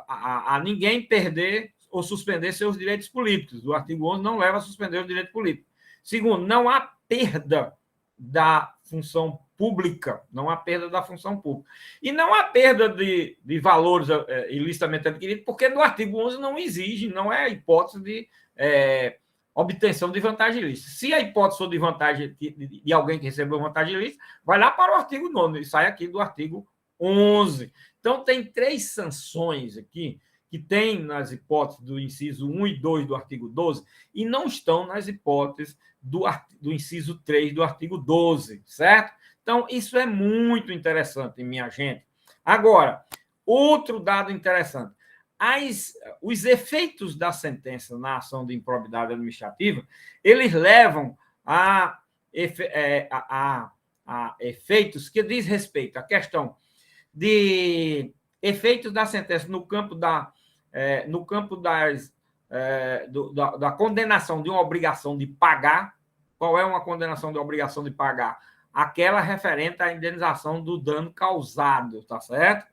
a ninguém perder ou suspender seus direitos políticos. O artigo 11 não leva a suspender os direitos políticos. Segundo, não há perda da função pública, não há perda da função pública. E não há perda de valores ilicitamente adquiridos, porque no artigo 11 não exige, não é a hipótese de obtenção de vantagem ilícita. Se a hipótese for de vantagem de alguém que recebeu vantagem ilícita, vai lá para o artigo 9º e sai aqui do artigo 11. Então, tem 3 sanções aqui que tem nas hipóteses do inciso 1 e 2 do artigo 12 e não estão nas hipóteses do inciso 3 do artigo 12, certo? Então, isso é muito interessante, minha gente. Agora, outro dado interessante. Os efeitos da sentença na ação de improbidade administrativa, eles levam a efeitos que diz respeito à questão de efeitos da sentença no campo da condenação de uma obrigação de pagar. Qual é uma condenação de obrigação de pagar? Aquela referente à indenização do dano causado, tá certo?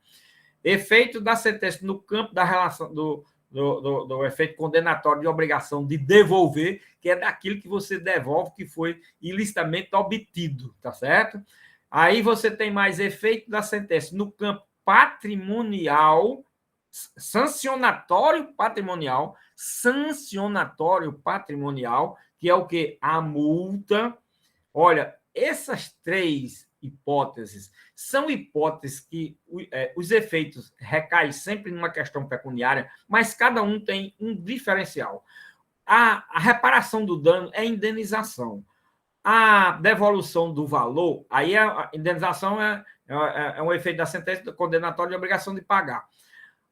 Efeito da sentença no campo da relação do efeito condenatório de obrigação de devolver, que é daquilo que você devolve que foi ilicitamente obtido, tá certo? Aí você tem mais efeito da sentença no campo patrimonial, sancionatório patrimonial, que é o que? A multa. Olha, essas 3 hipóteses são hipóteses que os efeitos recaem sempre numa questão pecuniária, mas cada um tem um diferencial. A reparação do dano é indenização. A devolução do valor, aí a indenização é um efeito da sentença condenatória de obrigação de pagar.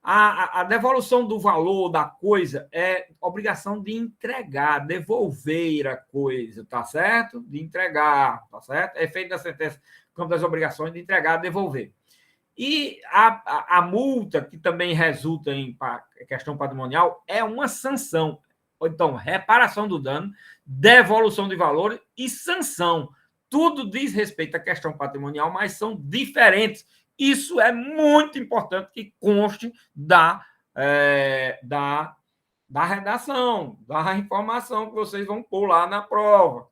A devolução do valor da coisa é obrigação de entregar, devolver a coisa, tá certo? De entregar, tá certo? É efeito da sentença, como das obrigações de entregar, devolver. E a multa, que também resulta em questão patrimonial, é uma sanção. Então, reparação do dano, devolução de valor e sanção. Tudo diz respeito à questão patrimonial, mas são diferentes. Isso é muito importante que conste da redação, da informação que vocês vão pôr lá na prova.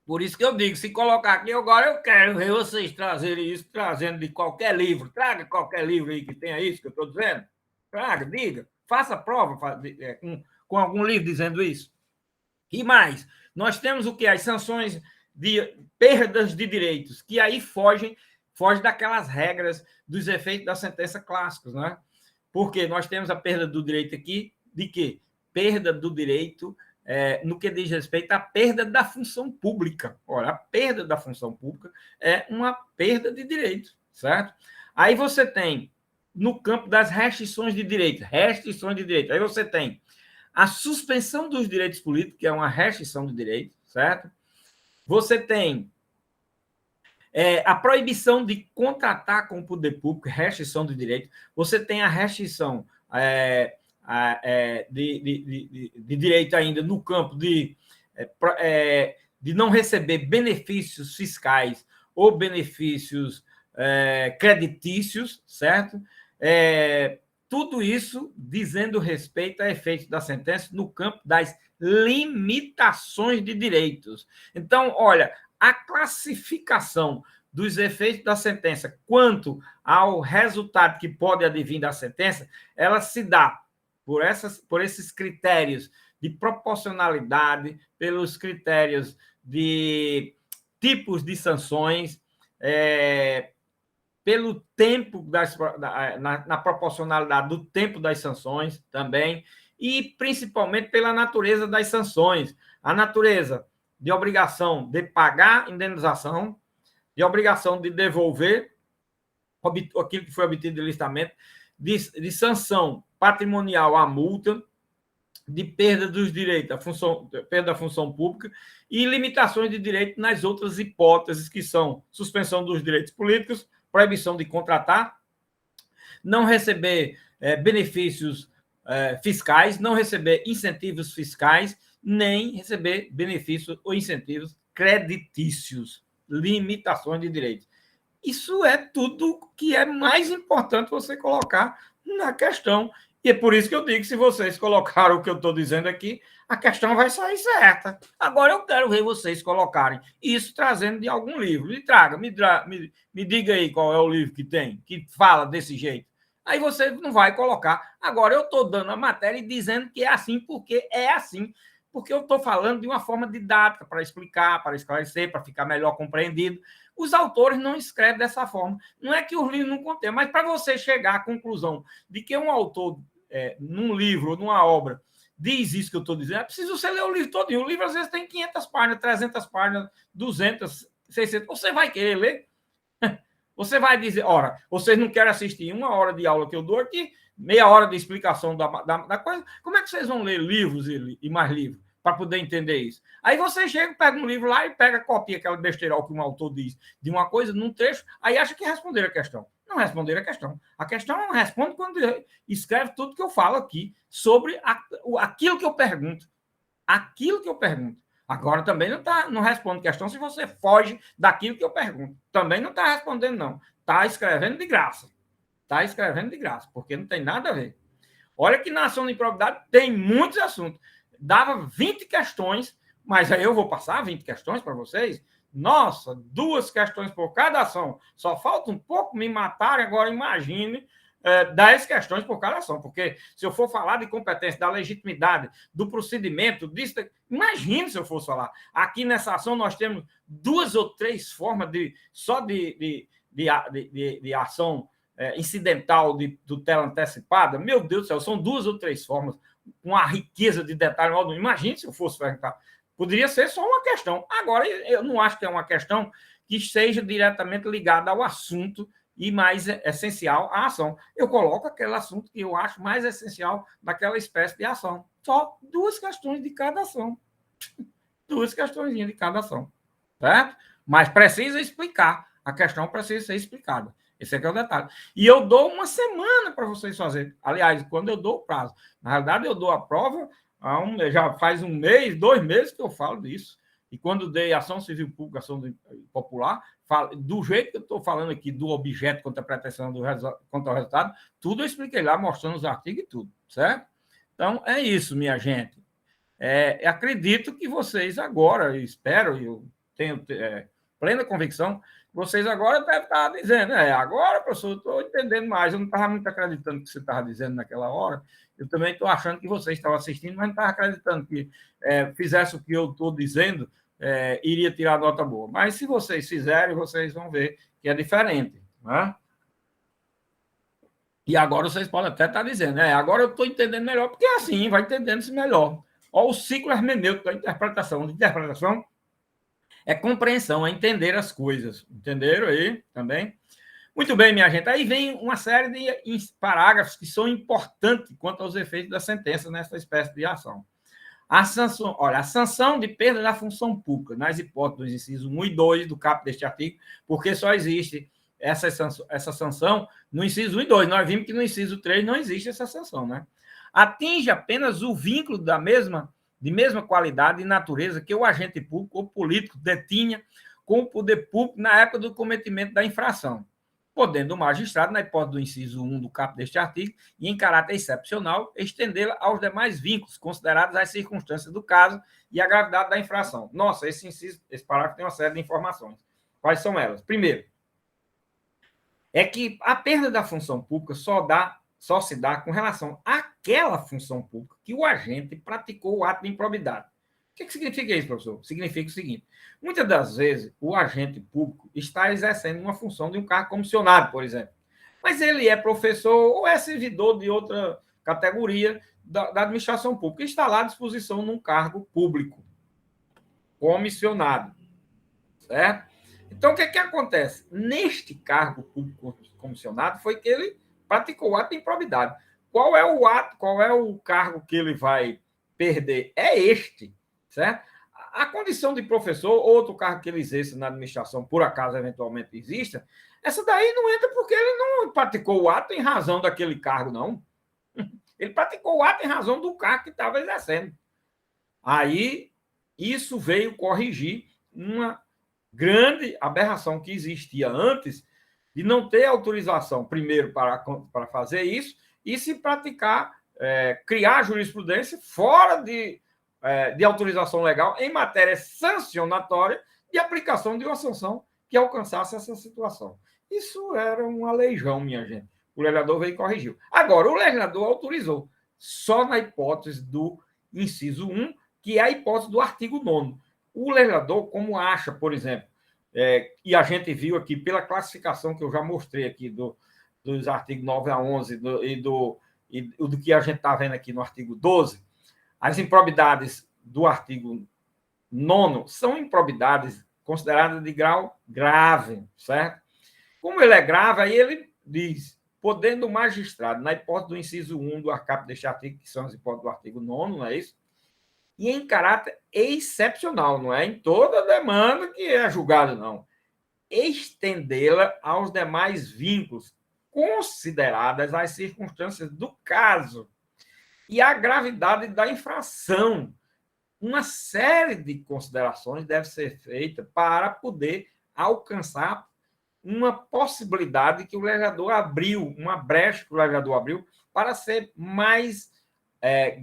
Por isso que eu digo, se colocar aqui agora, eu quero ver vocês trazerem isso, trazendo de qualquer livro. Traga qualquer livro aí que tenha isso que eu estou dizendo. Traga, diga. Faça prova com algum livro dizendo isso. E mais, nós temos o que? As sanções de perdas de direitos, que aí foge daquelas regras dos efeitos da sentença clássicos, né? Porque nós temos a perda do direito aqui, de quê? Perda do direito no que diz respeito à perda da função pública. Olha, a perda da função pública é uma perda de direito, certo? Aí você tem, no campo das restrições de direito, aí você tem a suspensão dos direitos políticos, que é uma restrição de direito, certo? Você tem a proibição de contratar com o poder público, restrição de direito. Você tem a restrição de direito ainda no campo de não receber benefícios fiscais ou benefícios creditícios, certo? Tudo isso dizendo respeito a efeitos da sentença no campo das limitações de direitos. Então, olha, a classificação dos efeitos da sentença quanto ao resultado que pode advir da sentença, ela se dá por esses critérios de proporcionalidade, pelos critérios de tipos de sanções, pelo tempo, na proporcionalidade do tempo das sanções também, e principalmente pela natureza das sanções. A natureza de obrigação de pagar indenização, de obrigação de devolver aquilo que foi obtido ilicitamente, de sanção patrimonial à multa, de perda dos direitos, perda da função pública e limitações de direito nas outras hipóteses, que são suspensão dos direitos políticos, proibição de contratar, não receber benefícios fiscais, não receber incentivos fiscais, nem receber benefícios ou incentivos creditícios, limitações de direitos. Isso é tudo que é mais importante você colocar na questão. E é por isso que eu digo que se vocês colocaram o que eu estou dizendo aqui, a questão vai sair certa. Agora eu quero ver vocês colocarem isso trazendo de algum livro. Me diga aí qual é o livro que tem, que fala desse jeito. Aí você não vai colocar. Agora eu estou dando a matéria e dizendo que é assim, porque é assim. Porque eu estou falando de uma forma didática, para explicar, para esclarecer, para ficar melhor compreendido. Os autores não escrevem dessa forma. Não é que os livros não contêm, mas para você chegar à conclusão de que um autor, num livro, numa obra, diz isso que eu estou dizendo, é preciso você ler o livro todo. O livro, às vezes, tem 500 páginas, 300 páginas, 200, 600. Você vai querer ler? Você vai dizer, ora, vocês não querem assistir 1 hora de aula que eu dou aqui, meia hora de explicação da coisa? Como é que vocês vão ler livros e mais livros para poder entender isso? Aí você chega, pega um livro lá e pega, copia aquela besteirol que um autor diz de uma coisa num trecho, aí acha que responderam a questão. Não responderam a questão. A questão não responde quando escreve tudo que eu falo aqui sobre aquilo que eu pergunto. Aquilo que eu pergunto. Agora também não responde questão se você foge daquilo que eu pergunto. Também não está respondendo, não. Está escrevendo de graça. Está escrevendo de graça, porque não tem nada a ver. Olha que na ação de improbidade tem muitos assuntos. Dava 20 questões, mas aí eu vou passar 20 questões para vocês. Nossa, 2 questões por cada ação. Só falta um pouco me matarem. Agora imagine 10 questões por cada ação, porque se eu for falar de competência, da legitimidade, do procedimento, disso, imagine se eu fosse falar. Aqui nessa ação nós temos 2 ou 3 formas de ação incidental de tutela antecipada. Meu Deus do céu, são 2 ou 3 formas, com uma riqueza de detalhe. Imagine se eu fosse perguntar. Poderia ser só uma questão. Agora, eu não acho que é uma questão que seja diretamente ligada ao assunto e mais essencial à ação. Eu coloco aquele assunto que eu acho mais essencial daquela espécie de ação. Só 2 questões de cada ação. 2 questões de cada ação. Certo? Mas precisa explicar. A questão precisa ser explicada. Esse é que é o detalhe. E eu dou 1 semana para vocês fazerem. Aliás, quando eu dou o prazo. Na realidade, eu dou a prova já faz 1 mês, 2 meses que eu falo disso. E quando dei ação civil pública, ação popular, do jeito que eu estou falando aqui, do objeto contra a pretensão contra o resultado, tudo eu expliquei lá, mostrando os artigos e tudo, certo? Então, é isso, minha gente. Acredito que vocês agora, espero, eu tenho plena convicção, vocês agora devem estar dizendo, agora, professor, eu estou entendendo mais, eu não estava muito acreditando no que você estava dizendo naquela hora, eu também estou achando que vocês estavam assistindo, mas não estava acreditando que fizesse o que eu estou dizendo, iria tirar nota boa. Mas se vocês fizerem, vocês vão ver que é diferente. Né? E agora vocês podem até estar dizendo, né? Agora eu estou entendendo melhor, porque assim vai entendendo-se melhor. Olha o ciclo hermenêutico da interpretação. De interpretação é compreensão, é entender as coisas. Entenderam aí também? Muito bem, minha gente. Aí vem uma série de parágrafos que são importantes quanto aos efeitos da sentença nessa espécie de ação. A sanção, olha, a sanção de perda da função pública, nas hipóteses dos incisos 1 e 2 do caput deste artigo, porque só existe essa sanção no inciso 1 e 2. Nós vimos que no inciso 3 não existe essa sanção, né? Atinge apenas o vínculo de mesma qualidade e natureza que o agente público ou político detinha com o poder público na época do cometimento da infração, podendo o magistrado, na hipótese do inciso 1 do caput deste artigo, e em caráter excepcional, estendê-la aos demais vínculos, considerados as circunstâncias do caso e a gravidade da infração. Nossa, esse parágrafo tem uma série de informações. Quais são elas? Primeiro, é que a perda da função pública só se dá com relação àquela função pública que o agente praticou o ato de improbidade. O que significa isso, professor? Significa o seguinte: muitas das vezes o agente público está exercendo uma função de um cargo comissionado, por exemplo, mas ele é professor ou é servidor de outra categoria da administração pública e está lá à disposição num cargo público, comissionado, certo? Então, o que acontece? Neste cargo público comissionado foi que ele praticou o ato de improbidade. Qual é o ato, qual é o cargo que ele vai perder? É este, certo? A condição de professor, outro cargo que ele exerce na administração, por acaso eventualmente exista, essa daí não entra porque ele não praticou o ato em razão daquele cargo, não. Ele praticou o ato em razão do cargo que estava exercendo. Aí, isso veio corrigir uma grande aberração que existia antes de não ter autorização, primeiro, para fazer isso, e se praticar, criar jurisprudência fora de autorização legal em matéria sancionatória de aplicação de uma sanção que alcançasse essa situação. Isso era um aleijão, minha gente. O legislador veio e corrigiu. Agora, o legislador autorizou só na hipótese do inciso 1, que é a hipótese do artigo 9º. O legislador, como acha, por exemplo, e a gente viu aqui pela classificação que eu já mostrei aqui dos artigos 9 a 11 e do que a gente está vendo aqui no artigo 12, as improbidades do artigo 9º são improbidades consideradas de grau grave, certo? Como ele é grave, aí ele diz, podendo o magistrado, na hipótese do inciso 1 do caput deste artigo, que são as hipóteses do artigo 9º, não é isso? E em caráter excepcional, não é em toda demanda que é julgada, não. Estendê-la aos demais vínculos, consideradas as circunstâncias do caso e a gravidade da infração. Uma série de considerações deve ser feita para poder alcançar uma possibilidade que o legislador abriu, uma brecha que o legislador abriu, para ser mais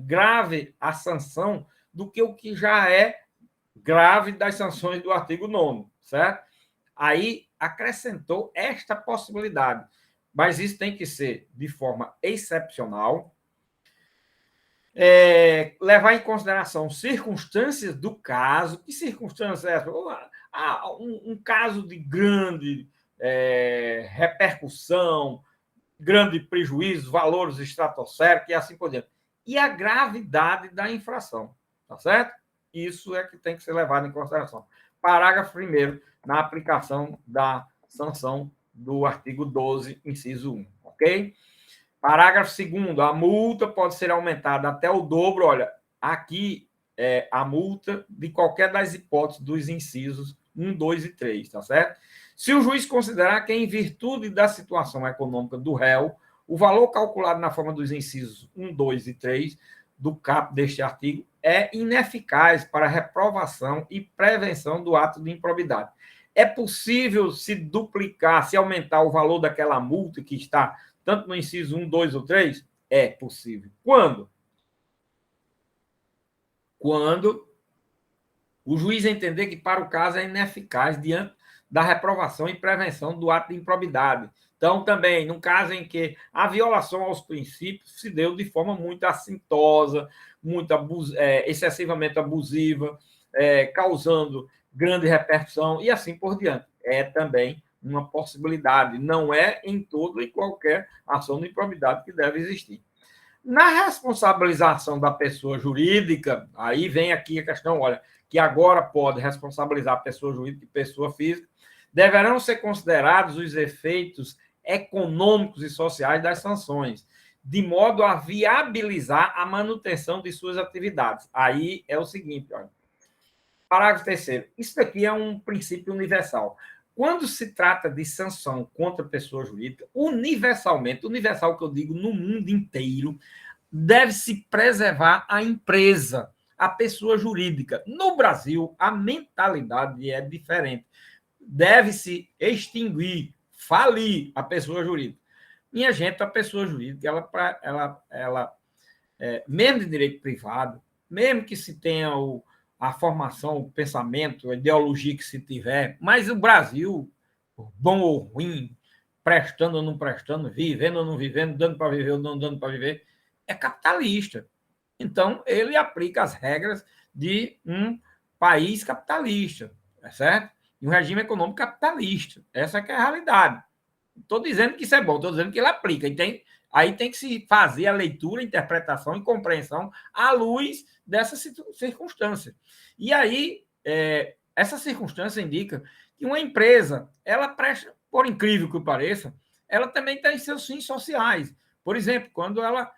grave a sanção do que o que já é grave das sanções do artigo 9º, certo? Aí acrescentou esta possibilidade, mas isso tem que ser de forma excepcional, levar em consideração circunstâncias do caso. Que circunstâncias é essa? Um caso de grande repercussão, grande prejuízo, valores estratosféricos e assim por diante. E a gravidade da infração, tá certo? Isso é que tem que ser levado em consideração. Parágrafo 1º, na aplicação da sanção do artigo 12, inciso 1, ok? Parágrafo 2º, a multa pode ser aumentada até o dobro. Olha, aqui é a multa de qualquer das hipóteses dos incisos 1, 2 e 3, tá certo? Se o juiz considerar que, em virtude da situação econômica do réu, o valor calculado na forma dos incisos 1, 2 e 3 do caput deste artigo é ineficaz para reprovação e prevenção do ato de improbidade. É possível se duplicar, se aumentar o valor daquela multa que está tanto no inciso 1, 2 ou 3? É possível. Quando? Quando o juiz entender que para o caso é ineficaz diante da reprovação e prevenção do ato de improbidade. Então, também, num caso em que a violação aos princípios se deu de forma muito assintosa, excessivamente abusiva, causando grande repercussão e assim por diante. É também uma possibilidade, não é em toda e qualquer ação de improbidade que deve existir. Na responsabilização da pessoa jurídica, aí vem aqui a questão, olha, que agora pode responsabilizar a pessoa jurídica e pessoa física, deverão ser considerados os efeitos econômicos e sociais das sanções, de modo a viabilizar a manutenção de suas atividades. Aí é o seguinte, olha, parágrafo 3º, isso aqui é um princípio universal. Quando se trata de sanção contra pessoa jurídica, universalmente, universal que eu digo no mundo inteiro, deve-se preservar a empresa, a pessoa jurídica. No Brasil, a mentalidade é diferente. Deve-se extinguir, falir a pessoa jurídica. Minha gente, a pessoa jurídica, mesmo de direito privado, mesmo que se tenha a formação, o pensamento, a ideologia que se tiver, mas o Brasil, bom ou ruim, prestando ou não prestando, vivendo ou não vivendo, dando para viver ou não dando para viver, é capitalista. Então, ele aplica as regras de um país capitalista, certo? De um regime econômico capitalista. Essa que é a realidade. Estou dizendo que isso é bom, estou dizendo que ele aplica. Aí tem que se fazer a leitura, interpretação e compreensão à luz dessa circunstância. E aí, essa circunstância indica que uma empresa, ela presta, por incrível que pareça, ela também tem seus fins sociais. Por exemplo, quando ela,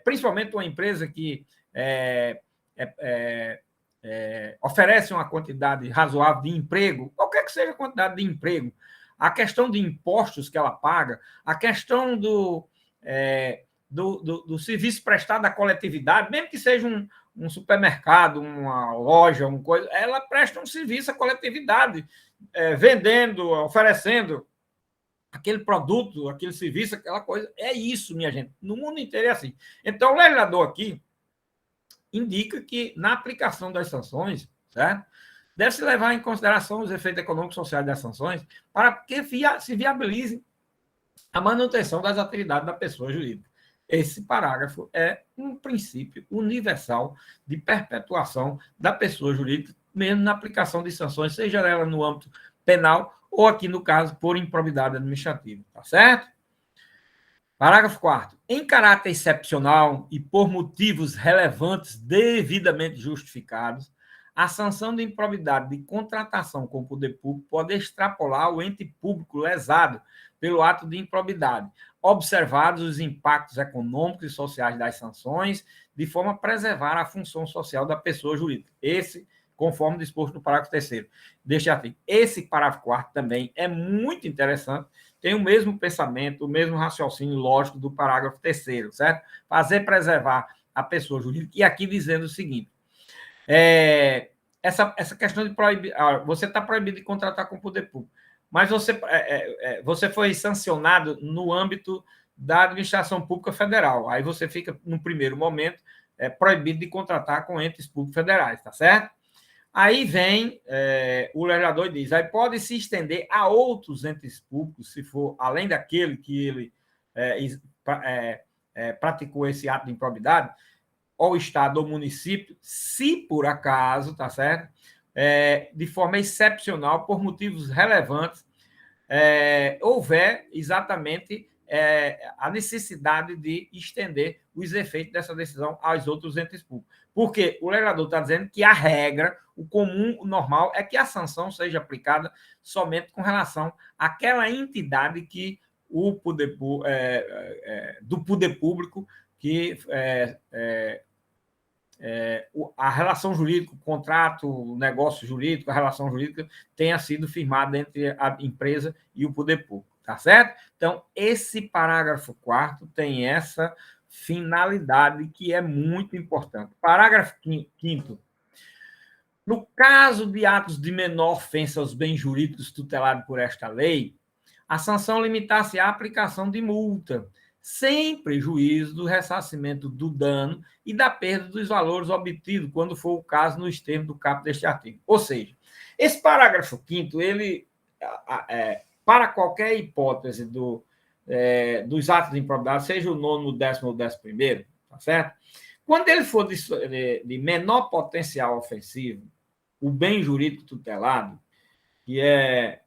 principalmente uma empresa que oferece uma quantidade razoável de emprego, qualquer que seja a quantidade de emprego, a questão de impostos que ela paga, a questão do serviço prestado à coletividade, mesmo que seja um supermercado, uma loja, uma coisa, ela presta um serviço à coletividade, vendendo, oferecendo aquele produto, aquele serviço, aquela coisa. É isso, minha gente. No mundo inteiro é assim. Então, o legislador aqui indica que, na aplicação das sanções, certo? Deve-se levar em consideração os efeitos econômicos e sociais das sanções para que se viabilize a manutenção das atividades da pessoa jurídica. Esse parágrafo é um princípio universal de perpetuação da pessoa jurídica, mesmo na aplicação de sanções, seja ela no âmbito penal ou aqui, no caso, por improbidade administrativa. Tá certo? Parágrafo 4º. Em caráter excepcional e por motivos relevantes devidamente justificados, a sanção de improbidade de contratação com o poder público pode extrapolar o ente público lesado pelo ato de improbidade, observados os impactos econômicos e sociais das sanções, de forma a preservar a função social da pessoa jurídica. Esse, conforme disposto no parágrafo 3º deste artigo. Esse parágrafo 4º também é muito interessante, tem o mesmo pensamento, o mesmo raciocínio lógico do parágrafo 3º, certo? Fazer preservar a pessoa jurídica. E aqui dizendo o seguinte, essa questão de proibir, você está proibido de contratar com o poder público, mas você foi sancionado no âmbito da administração pública federal. Aí você fica, no primeiro momento, proibido de contratar com entes públicos federais, tá certo? Aí vem o legislador e diz, aí pode se estender a outros entes públicos, se for além daquele que ele praticou esse ato de improbidade, ou Estado ou município, se por acaso, tá certo? De forma excepcional, por motivos relevantes, houver exatamente a necessidade de estender os efeitos dessa decisão aos outros entes públicos. Porque o legislador está dizendo que a regra, o comum, o normal, é que a sanção seja aplicada somente com relação àquela entidade que do poder público que a relação jurídica, o contrato, o negócio jurídico, a relação jurídica tenha sido firmada entre a empresa e o poder público, tá certo? Então, esse parágrafo 4º tem essa finalidade que é muito importante. Parágrafo 5º. No caso de atos de menor ofensa aos bens jurídicos tutelados por esta lei, a sanção limitar-se à aplicação de multa, sem prejuízo do ressarcimento do dano e da perda dos valores obtidos, quando for o caso, nos termos do caput deste artigo. Ou seja, esse parágrafo 5º, ele, para qualquer hipótese dos atos de improbidade, seja o 9º, o 10º ou o 11º, tá certo? Quando ele for de menor potencial ofensivo, o bem jurídico tutelado, que é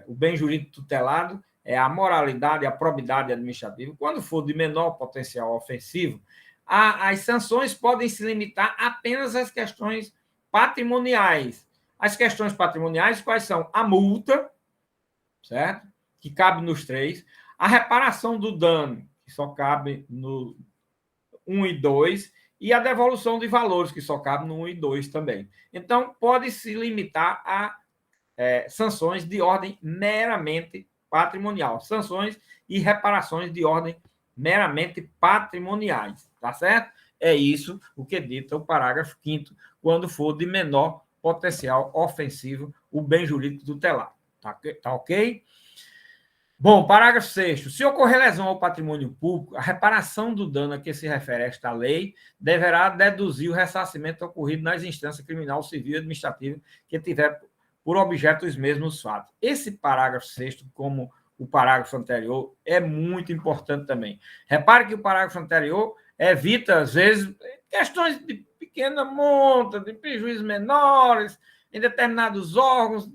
o bem jurídico tutelado é a moralidade e a probidade administrativa. Quando for de menor potencial ofensivo, as sanções podem se limitar apenas às questões patrimoniais. As questões patrimoniais, quais são? A multa, certo? Que cabe nos 3, a reparação do dano, que só cabe no 1 e 2, e a devolução de valores, que só cabe no 1 e 2 também. Então, pode se limitar a sanções de ordem meramente patrimonial, sanções e reparações de ordem meramente patrimoniais, tá certo? É isso o que dita o parágrafo 5º, quando for de menor potencial ofensivo o bem jurídico tutelado. Tá ok? Bom, parágrafo 6º. Se ocorrer lesão ao patrimônio público, a reparação do dano a que se refere esta lei deverá deduzir o ressarcimento ocorrido nas instâncias criminal, civil e administrativa que tiver por objeto os mesmos fatos. Esse parágrafo 6º, como o parágrafo anterior, é muito importante também. Repare que o parágrafo anterior evita, às vezes, questões de pequena monta, de prejuízos menores em determinados órgãos,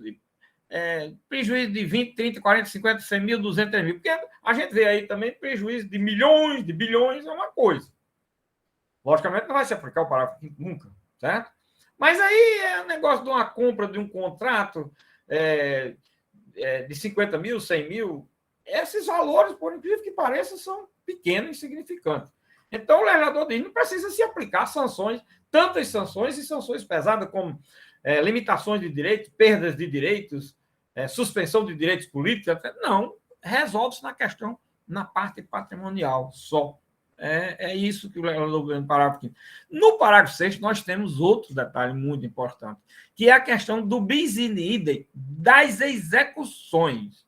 prejuízo de 20, 30, 40, 50, 100 mil, 200 mil. Porque a gente vê aí também prejuízo de milhões, de bilhões, é uma coisa. Logicamente, não vai se aplicar o parágrafo 5º nunca, certo? Mas aí é um negócio de uma compra de um contrato de 50 mil, 100 mil. Esses valores, por incrível que pareça, são pequenos e insignificantes. Então, o legislador diz, não precisa se aplicar sanções, tantas sanções e sanções pesadas como limitações de direitos, perdas de direitos, suspensão de direitos políticos. Não, resolve-se na questão, na parte patrimonial só. É isso que o legislador vê no parágrafo 5º. No parágrafo 6º, nós temos outro detalhe muito importante, que é a questão do bis in idem das execuções.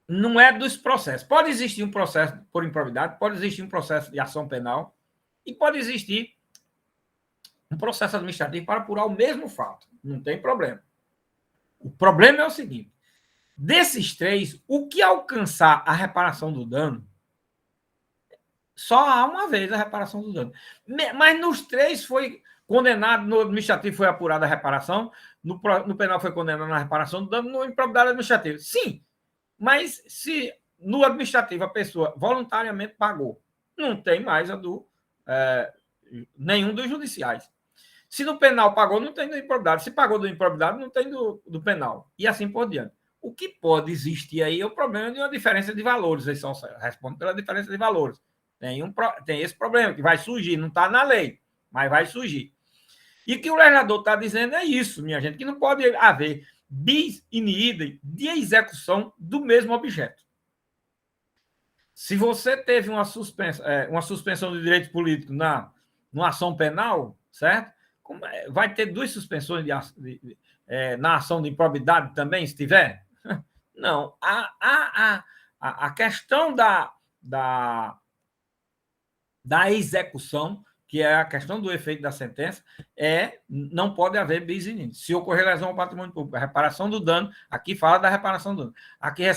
Não é dos processos. Pode existir um processo por improbidade, pode existir um processo de ação penal e pode existir um processo administrativo para apurar o mesmo fato. Não tem problema. O problema é o seguinte: desses 3, o que alcançar a reparação do dano, só há uma vez a reparação do dano. Mas nos 3 foi condenado, no administrativo foi apurada a reparação, no penal foi condenado na reparação do dano, no improbidade administrativa. Sim, mas se no administrativo a pessoa voluntariamente pagou, não tem mais nenhum dos judiciais. Se no penal pagou, não tem do improbidade. Se pagou do improbidade, não tem do penal. E assim por diante. O que pode existir aí é o problema de uma diferença de valores. Eles só respondem pela diferença de valores. Tem esse problema que vai surgir. Não está na lei, mas vai surgir. E o que o legislador está dizendo é isso, minha gente, que não pode haver bis in idem de execução do mesmo objeto. Se você teve uma suspensão de direito político numa ação penal, certo? Vai ter 2 suspensões na ação de improbidade também, se tiver? Não. A questão da execução, que é a questão do efeito da sentença, não pode haver bis in idem. Se ocorrer lesão ao patrimônio público, a reparação do dano, aqui fala da reparação do dano, a que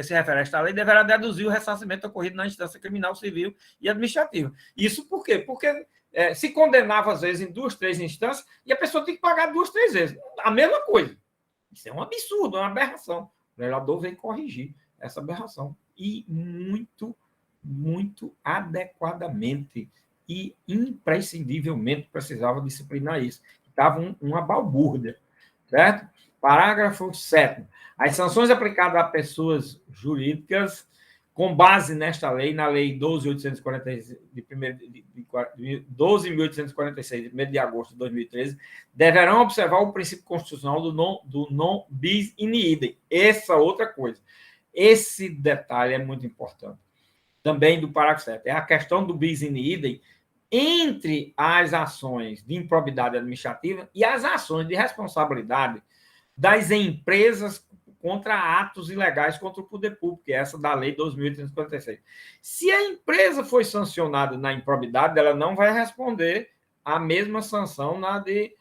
se refere a esta lei, deverá deduzir o ressarcimento ocorrido na instância criminal, civil e administrativa. Isso por quê? Porque se condenava, às vezes, em 2, 3 instâncias, e a pessoa tem que pagar 2, 3 vezes. A mesma coisa. Isso é um absurdo, é uma aberração. O legislador vem corrigir essa aberração. E muito, muito adequadamente e imprescindivelmente precisava disciplinar isso. Estava uma balbúrdia, certo? Parágrafo 7º. As sanções aplicadas a pessoas jurídicas, com base nesta lei, na Lei 12.846, de 12.846, de 1º de agosto de 2013, deverão observar o princípio constitucional do non bis in idem. Essa outra coisa. Esse detalhe é muito importante. Também do parágrafo 7. É a questão do bis in idem entre as ações de improbidade administrativa e as ações de responsabilidade das empresas contra atos ilegais contra o poder público, que é essa da Lei 2.846. Se a empresa foi sancionada na improbidade, ela não vai responder a mesma sanção na de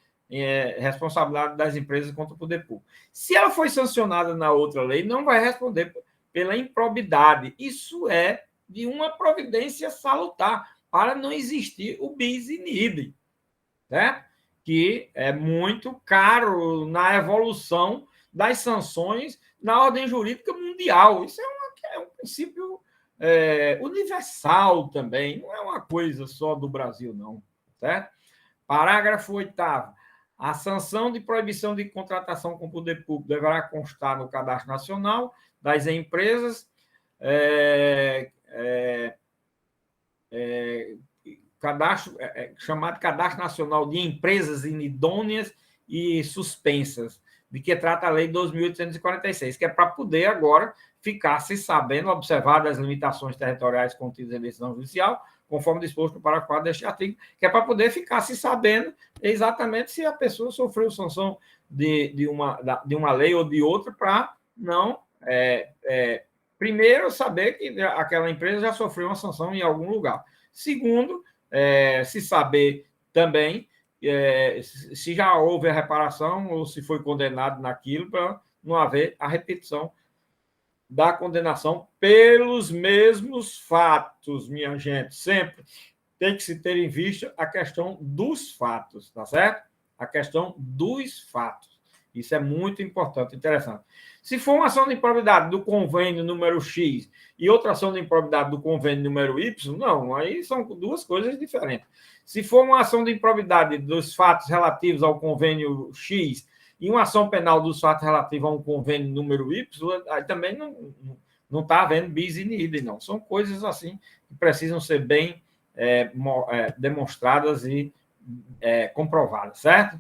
responsabilidade das empresas contra o poder público. Se ela foi sancionada na outra lei, não vai responder pela improbidade. Isso é de uma providência salutar, para não existir o bis in idem, certo? que é muito caro na evolução das sanções na ordem jurídica mundial. Isso é um princípio universal também, não é uma coisa só do Brasil, não. Certo? Parágrafo 8º. A sanção de proibição de contratação com o poder público deverá constar no Cadastro Nacional das Empresas, chamado Cadastro Nacional de Empresas Inidôneas e Suspensas, de que trata a Lei 2.846, que é para poder agora ficar se sabendo, observadas as limitações territoriais contidas em decisão judicial, conforme disposto no parágrafo 4 deste artigo, que é para poder ficar se sabendo exatamente se a pessoa sofreu sanção de uma lei ou de outra, para não, primeiro, saber que aquela empresa já sofreu uma sanção em algum lugar. Segundo, se saber também se já houve a reparação ou se foi condenado naquilo, para não haver a repetição da condenação pelos mesmos fatos, minha gente. Sempre tem que se ter em vista a questão dos fatos, tá certo? A questão dos fatos. Isso é muito importante, interessante. Se for uma ação de improbidade do convênio número X e outra ação de improbidade do convênio número Y, não, aí são duas coisas diferentes. Se for uma ação de improbidade dos fatos relativos ao convênio X e uma ação penal dos fatos relativos a um convênio número Y, aí também não está havendo bis in idem, não. São coisas assim que precisam ser bem demonstradas e comprovadas, certo?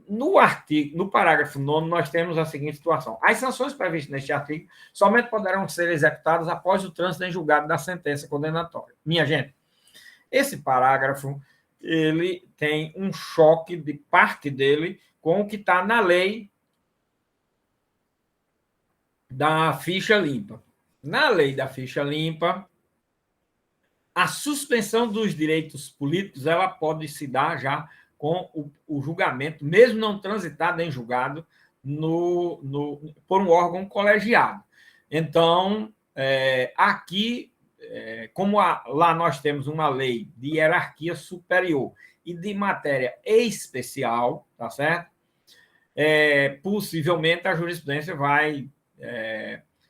No parágrafo 9º, nós temos a seguinte situação. As sanções previstas neste artigo somente poderão ser executadas após o trânsito em julgado da sentença condenatória. Minha gente, esse parágrafo ele tem um choque de parte dele com o que está na lei da ficha limpa. Na lei da ficha limpa, a suspensão dos direitos políticos ela pode se dar já com o julgamento, mesmo não transitado em julgado, por um órgão colegiado. Então, aqui, como lá nós temos uma lei de hierarquia superior e de matéria especial, tá certo? Possivelmente a jurisprudência vai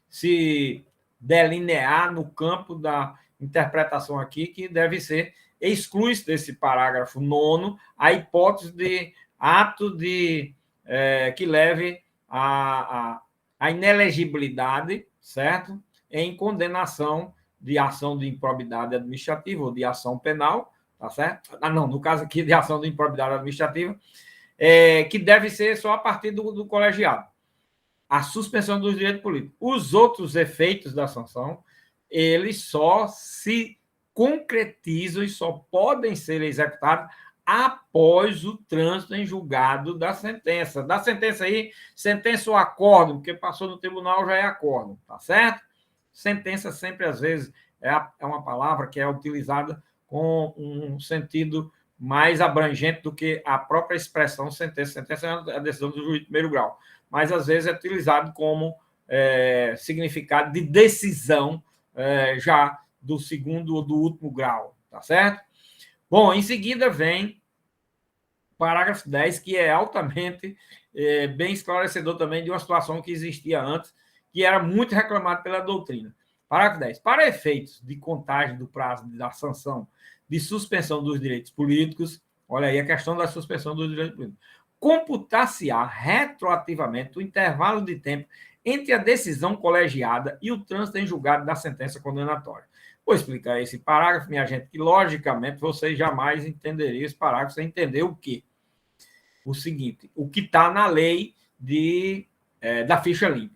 se delinear no campo da interpretação aqui, que deve ser exclui-se desse parágrafo 9º a hipótese de ato que leve à inelegibilidade, certo? Em condenação de ação de improbidade administrativa ou de ação penal, tá certo? Não, no caso aqui de ação de improbidade administrativa, que deve ser só a partir do colegiado. A suspensão dos direitos políticos. Os outros efeitos da sanção, eles só se concretizam e só podem ser executados após o trânsito em julgado da sentença. Da sentença aí, sentença ou acórdão, porque passou no tribunal já é acórdão, tá certo? Sentença sempre, às vezes, é uma palavra que é utilizada com um sentido mais abrangente do que a própria expressão sentença. Sentença é a decisão do juiz de primeiro grau, mas, às vezes, é utilizado como significado de decisão já do segundo ou do último grau, tá certo? Bom, em seguida vem o parágrafo 10, que é altamente bem esclarecedor também de uma situação que existia antes, que era muito reclamado pela doutrina. Parágrafo 10. Para efeitos de contagem do prazo da sanção de suspensão dos direitos políticos, olha aí a questão da suspensão dos direitos políticos, computar-se-á retroativamente o intervalo de tempo entre a decisão colegiada e o trânsito em julgado da sentença condenatória. Vou explicar esse parágrafo, minha gente, que logicamente vocês jamais entenderiam esse parágrafo sem entender o quê? O seguinte, o que está na lei da ficha limpa.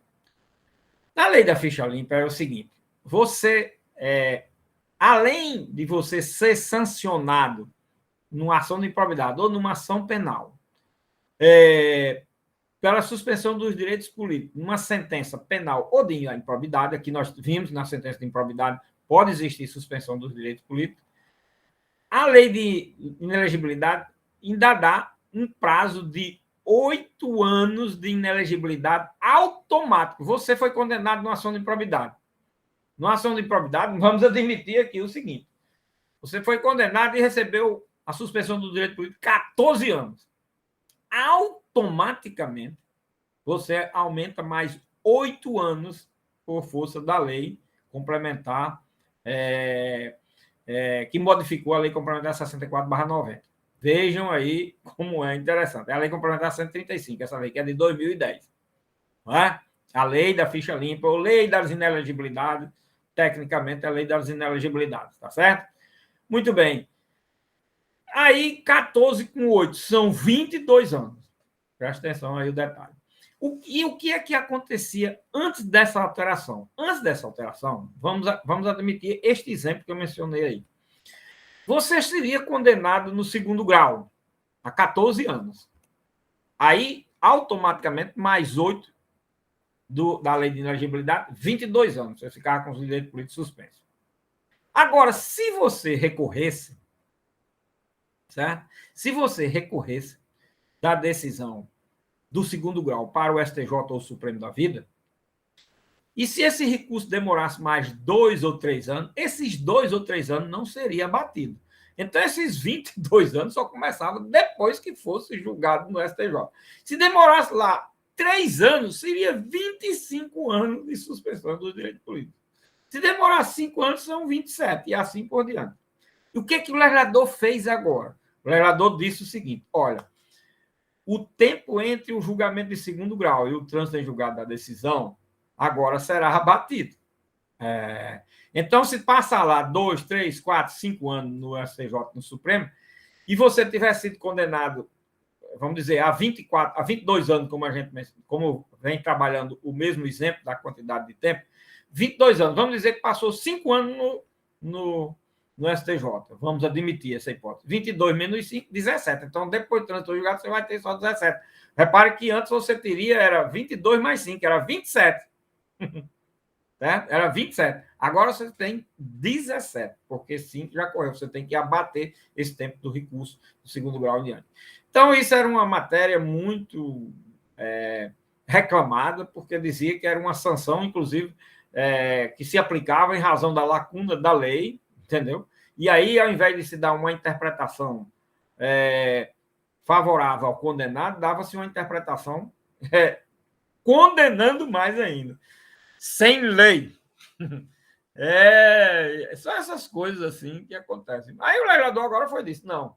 Na lei da ficha limpa é o seguinte, além de você ser sancionado numa ação de improbidade ou numa ação penal, pela suspensão dos direitos políticos, numa sentença penal ou de improbidade, aqui nós vimos na sentença de improbidade, pode existir suspensão dos direitos políticos. A lei de inelegibilidade ainda dá um prazo de 8 anos de inelegibilidade automático. Você foi condenado numa ação de improbidade. Numa ação de improbidade, vamos admitir aqui o seguinte: você foi condenado e recebeu a suspensão do direito político 14 anos. Automaticamente, você aumenta mais 8 anos por força da lei complementar, que modificou a lei complementar 64/90. Vejam aí como é interessante. É a lei complementar 135, essa lei que é de 2010. Não é? A lei da ficha limpa, ou lei das inelegibilidades, tecnicamente é a lei das inelegibilidades, tá certo? Muito bem. Aí, 14 com 8, são 22 anos. Presta atenção aí o detalhe. E o que é que acontecia antes dessa alteração? Antes dessa alteração, vamos admitir este exemplo que eu mencionei aí. Você seria condenado no segundo grau a 14 anos. Aí, automaticamente, mais 8 da lei de inelegibilidade, 22 anos. Você ficava com os direitos políticos suspensos. Agora, se você recorresse, certo? Se você recorresse da decisão do segundo grau para o STJ ou o Supremo da Vida, e se esse recurso demorasse mais 2 ou 3 anos, esses 2 ou 3 anos não seria abatido. Então, esses 22 anos só começavam depois que fosse julgado no STJ. Se demorasse lá 3 anos, seria 25 anos de suspensão dos direitos políticos. Se demorasse 5 anos, são 27, e assim por diante. E o que o legislador fez agora? O legislador disse o seguinte: olha, o tempo entre o julgamento de segundo grau e o trânsito em julgado da decisão agora será abatido. Então, se passar lá 2, 3, 4, 5 anos no STJ, no Supremo, e você tiver sido condenado, vamos dizer, a 22 anos, como vem trabalhando o mesmo exemplo da quantidade de tempo, 22 anos, vamos dizer que passou 5 anos no STJ, vamos admitir essa hipótese. 22 menos 5, 17. Então, depois do trânsito julgado, você vai ter só 17. Repare que antes você teria, era 22 mais 5, era 27. Certo? Era 27. Agora você tem 17, porque 5 já correu. Você tem que abater esse tempo do recurso do segundo grau em diante. Então, isso era uma matéria muito reclamada, porque dizia que era uma sanção, inclusive, que se aplicava em razão da lacuna da lei, entendeu? E aí, ao invés de se dar uma interpretação favorável ao condenado, dava-se uma interpretação condenando mais ainda. Sem lei. São essas coisas assim que acontecem. Aí o legislador agora foi disse: não,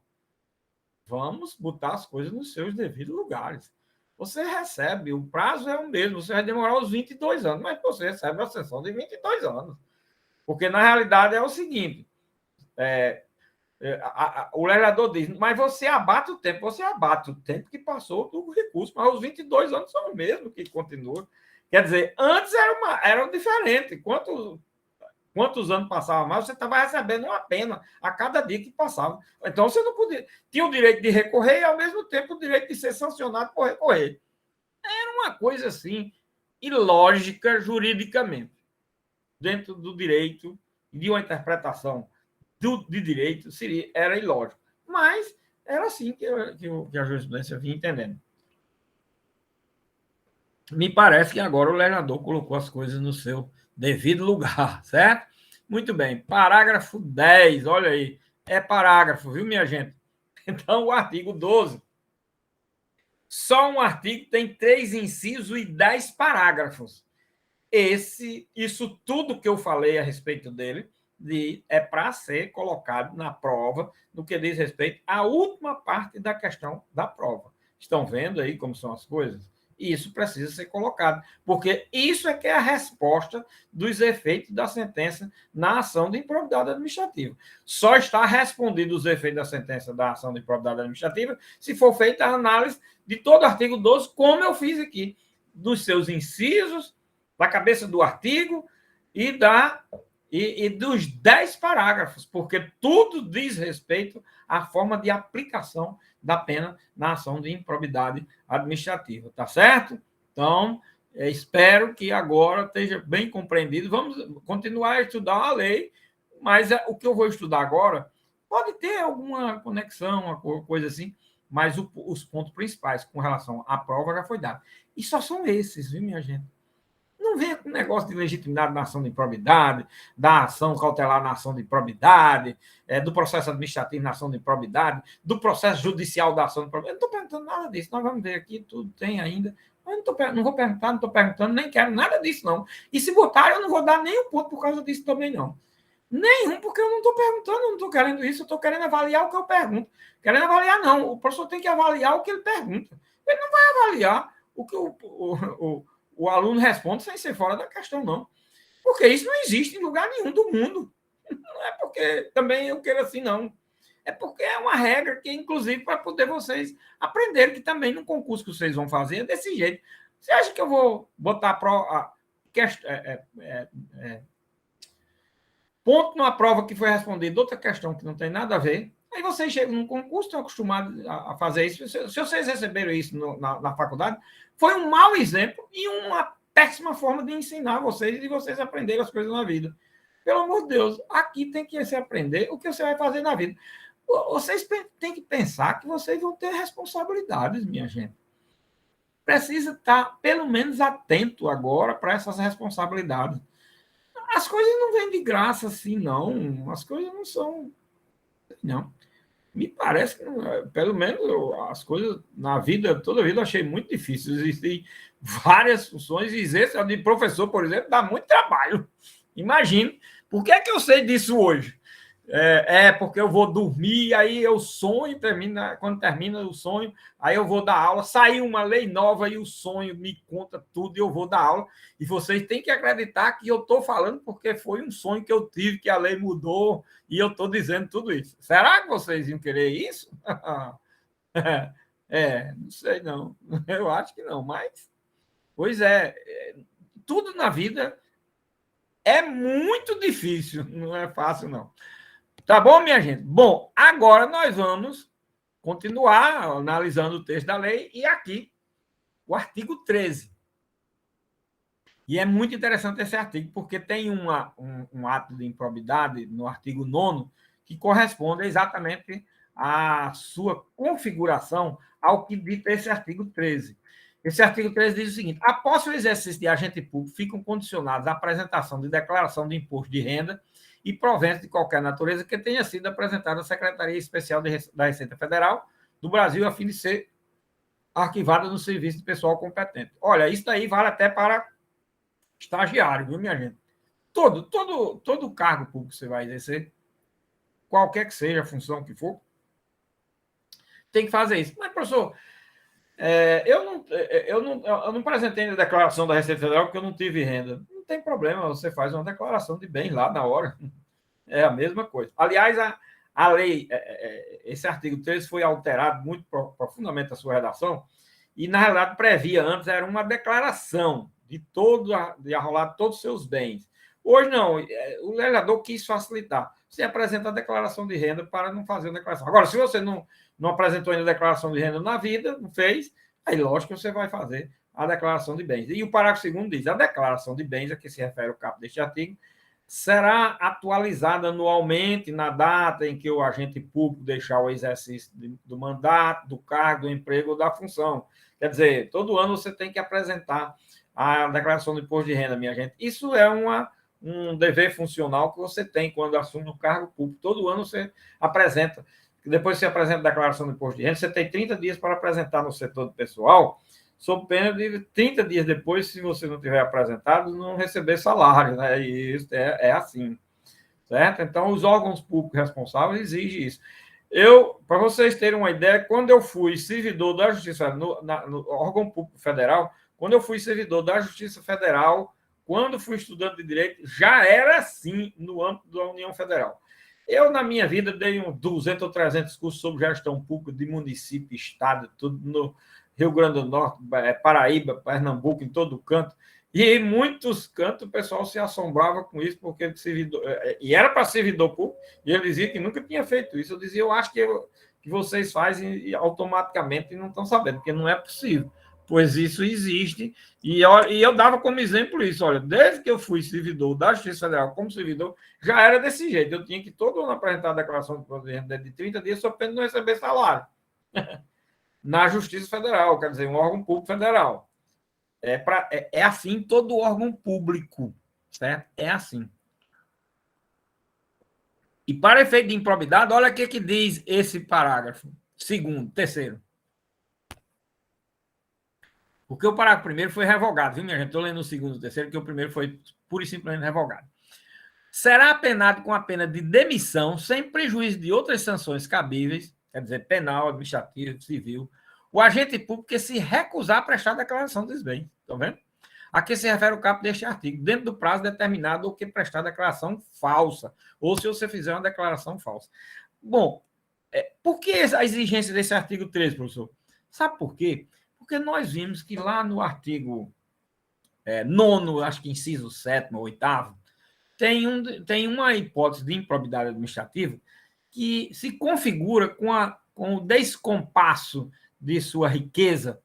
vamos botar as coisas nos seus devidos lugares. Você recebe, o prazo é o mesmo, você vai demorar os 22 anos, mas você recebe a sanção de 22 anos. Porque, na realidade, é o seguinte: o legislador diz, mas você abate o tempo que passou do recurso, mas os 22 anos são os mesmos que continuam. Quer dizer, antes era diferente. Quantos anos passava mais, você estava recebendo uma pena a cada dia que passava. Então, você não podia. Tinha o direito de recorrer e, ao mesmo tempo, o direito de ser sancionado por recorrer. Era uma coisa assim, ilógica juridicamente. Dentro do direito, de uma interpretação de direito, era ilógico. Mas era assim que a jurisprudência vinha entendendo. Me parece que agora o legislador colocou as coisas no seu devido lugar, certo? Muito bem. Parágrafo 10, olha aí. É parágrafo, viu, minha gente? Então, o artigo 12. Só um artigo tem 3 incisos e 10 parágrafos. Isso tudo que eu falei a respeito dele é para ser colocado na prova no que diz respeito à última parte da questão da prova. Estão vendo aí como são as coisas? E isso precisa ser colocado, porque isso é que é a resposta dos efeitos da sentença na ação de improbidade administrativa. Só está respondido os efeitos da sentença da ação de improbidade administrativa se for feita a análise de todo o artigo 12, como eu fiz aqui, dos seus incisos, da cabeça do artigo e dos 10 parágrafos, porque tudo diz respeito à forma de aplicação da pena na ação de improbidade administrativa, tá certo? Então, espero que agora esteja bem compreendido. Vamos continuar a estudar a lei, mas o que eu vou estudar agora pode ter alguma conexão, uma coisa assim, mas os pontos principais com relação à prova já foi dado. E só são esses, viu, minha gente? não venha com negócio de legitimidade na ação de improbidade, da ação cautelar na ação de improbidade, do processo administrativo na ação de improbidade, do processo judicial da ação de improbidade. Eu não estou perguntando nada disso. Nós vamos ver aqui, tudo tem ainda. Eu não vou perguntar, não estou perguntando, nem quero nada disso, não. E se botar, eu não vou dar nenhum ponto por causa disso também, não. Nenhum, porque eu não estou perguntando, eu não estou querendo isso, eu estou querendo avaliar o que eu pergunto. Querendo avaliar, não. O professor tem que avaliar o que ele pergunta. Ele não vai avaliar o que o aluno responde sem ser fora da questão, não. Porque isso não existe em lugar nenhum do mundo. Não é porque também eu quero assim, não. É porque é uma regra que, inclusive, para poder vocês aprenderem que também no concurso que vocês vão fazer é desse jeito. Você acha que eu vou botar ponto numa prova que foi respondida outra questão que não tem nada a ver? Aí vocês chegam num concurso, estão acostumados a fazer isso. Se vocês receberam isso na faculdade, foi um mau exemplo e uma péssima forma de ensinar vocês e vocês aprenderem as coisas na vida. Pelo amor de Deus, aqui tem que se aprender o que você vai fazer na vida. Vocês têm que pensar que vocês vão ter responsabilidades, minha gente. Precisa estar, pelo menos, atento agora para essas responsabilidades. As coisas não vêm de graça assim, não. As coisas não são... Não. Me parece que, pelo menos, as coisas na vida, toda a vida, eu achei muito difícil. Existem várias funções, e exercer de professor, por exemplo, dá muito trabalho. Imagine. Por que é que eu sei disso hoje? Porque eu vou dormir, aí eu sonho, quando termina o sonho, aí eu vou dar aula, saiu uma lei nova e o sonho me conta tudo e eu vou dar aula. E vocês têm que acreditar que eu estou falando porque foi um sonho que eu tive, que a lei mudou e eu estou dizendo tudo isso. Será que vocês iam querer isso? Não sei não. Eu acho que não, mas... Pois tudo na vida é muito difícil, não é fácil, não. Tá bom, minha gente? Bom, agora nós vamos continuar analisando o texto da lei e aqui o artigo 13. E é muito interessante esse artigo, porque tem um ato de improbidade no artigo 9º que corresponde exatamente à sua configuração ao que dita esse artigo 13. Esse artigo 13 diz o seguinte: após o exercício de agente público, ficam condicionados à apresentação de declaração de imposto de renda e proventos de qualquer natureza que tenha sido apresentada à Secretaria Especial da Receita Federal do Brasil, a fim de ser arquivada no serviço de pessoal competente. Olha, isso daí vale até para estagiário, viu, minha gente? Todo cargo público que você vai exercer, qualquer que seja a função que for, tem que fazer isso. Mas, professor, eu não apresentei a declaração da Receita Federal porque eu não tive renda. Não tem problema, você faz uma declaração de bem lá na hora. É a mesma coisa. Aliás, a lei, esse artigo 13 foi alterado muito profundamente a sua redação e, na realidade, previa antes, era uma declaração de arrolar todos os seus bens. Hoje, não. O legislador quis facilitar. Você apresenta a declaração de renda para não fazer a declaração. Agora, se você não apresentou ainda a declaração de renda na vida, não fez, aí, lógico, que você vai fazer a declaração de bens. E o parágrafo 2º diz: a declaração de bens, a que se refere o caput deste artigo, será atualizada anualmente na data em que o agente público deixar o exercício do mandato, do cargo, do emprego ou da função. Quer dizer, todo ano você tem que apresentar a declaração do imposto de renda, minha gente. Isso é um dever funcional que você tem quando assume um cargo público. Todo ano você apresenta. Depois você apresenta a declaração do imposto de renda, você tem 30 dias para apresentar no setor do pessoal, sob pena de 30 dias depois, se você não tiver apresentado, não receber salário, né? E isso é assim, certo? Então, os órgãos públicos responsáveis exigem isso. Para vocês terem uma ideia, quando eu fui servidor da Justiça, no órgão público federal, quando eu fui servidor da Justiça Federal, quando fui estudante de Direito, já era assim no âmbito da União Federal. Eu, na minha vida, dei uns 200 ou 300 cursos sobre gestão pública de município, estado, tudo no Rio Grande do Norte, Paraíba, Pernambuco, em todo canto. E em muitos cantos o pessoal se assombrava com isso, porque servidor, e era para servidor público, e ele dizia que nunca tinha feito isso. Eu dizia, eu acho que vocês fazem automaticamente e não estão sabendo, porque não é possível. Pois isso existe, e eu dava como exemplo isso. Olha, desde que eu fui servidor da Justiça Federal como servidor, já era desse jeito. Eu tinha que todo ano apresentar a declaração de 30 dias, só para não receber salário. Na Justiça Federal, quer dizer, um órgão público federal. É assim todo órgão público, certo? É assim. E para efeito de improbidade, olha o que diz esse parágrafo. Segundo, terceiro. Porque o parágrafo primeiro foi revogado, viu, minha gente? Estou lendo o segundo e o terceiro, porque o primeiro foi pura e simplesmente revogado. Será apenado com a pena de demissão, sem prejuízo de outras sanções cabíveis, quer dizer, penal, administrativo, civil, o agente público que se recusar a prestar a declaração dos bens. Estão vendo? A que se refere o caput deste artigo, dentro do prazo determinado ou que prestar declaração falsa, ou se você fizer uma declaração falsa. Bom, por que a exigência desse artigo 13, professor? Sabe por quê? Porque nós vimos que lá no artigo 9º, acho que inciso 7º ou 8º, tem uma hipótese de improbidade administrativa que se configura com o descompasso de sua riqueza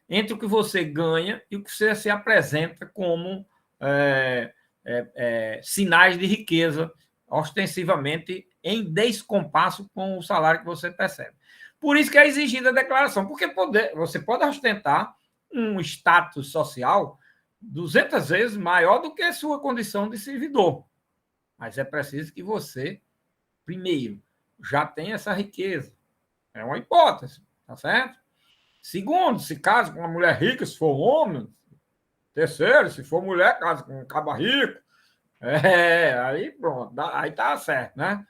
entre o que você ganha e o que você se apresenta como sinais de riqueza, ostensivamente em descompasso com o salário que você percebe. Por isso que é exigida a declaração, porque você pode ostentar um status social 200 vezes maior do que a sua condição de servidor. Mas é preciso que você, primeiro, já tenha essa riqueza. É uma hipótese, tá certo? Segundo, se casa com uma mulher rica, se for homem. Terceiro, se for mulher, casa com um caba rico. Aí pronto, aí tá certo, né?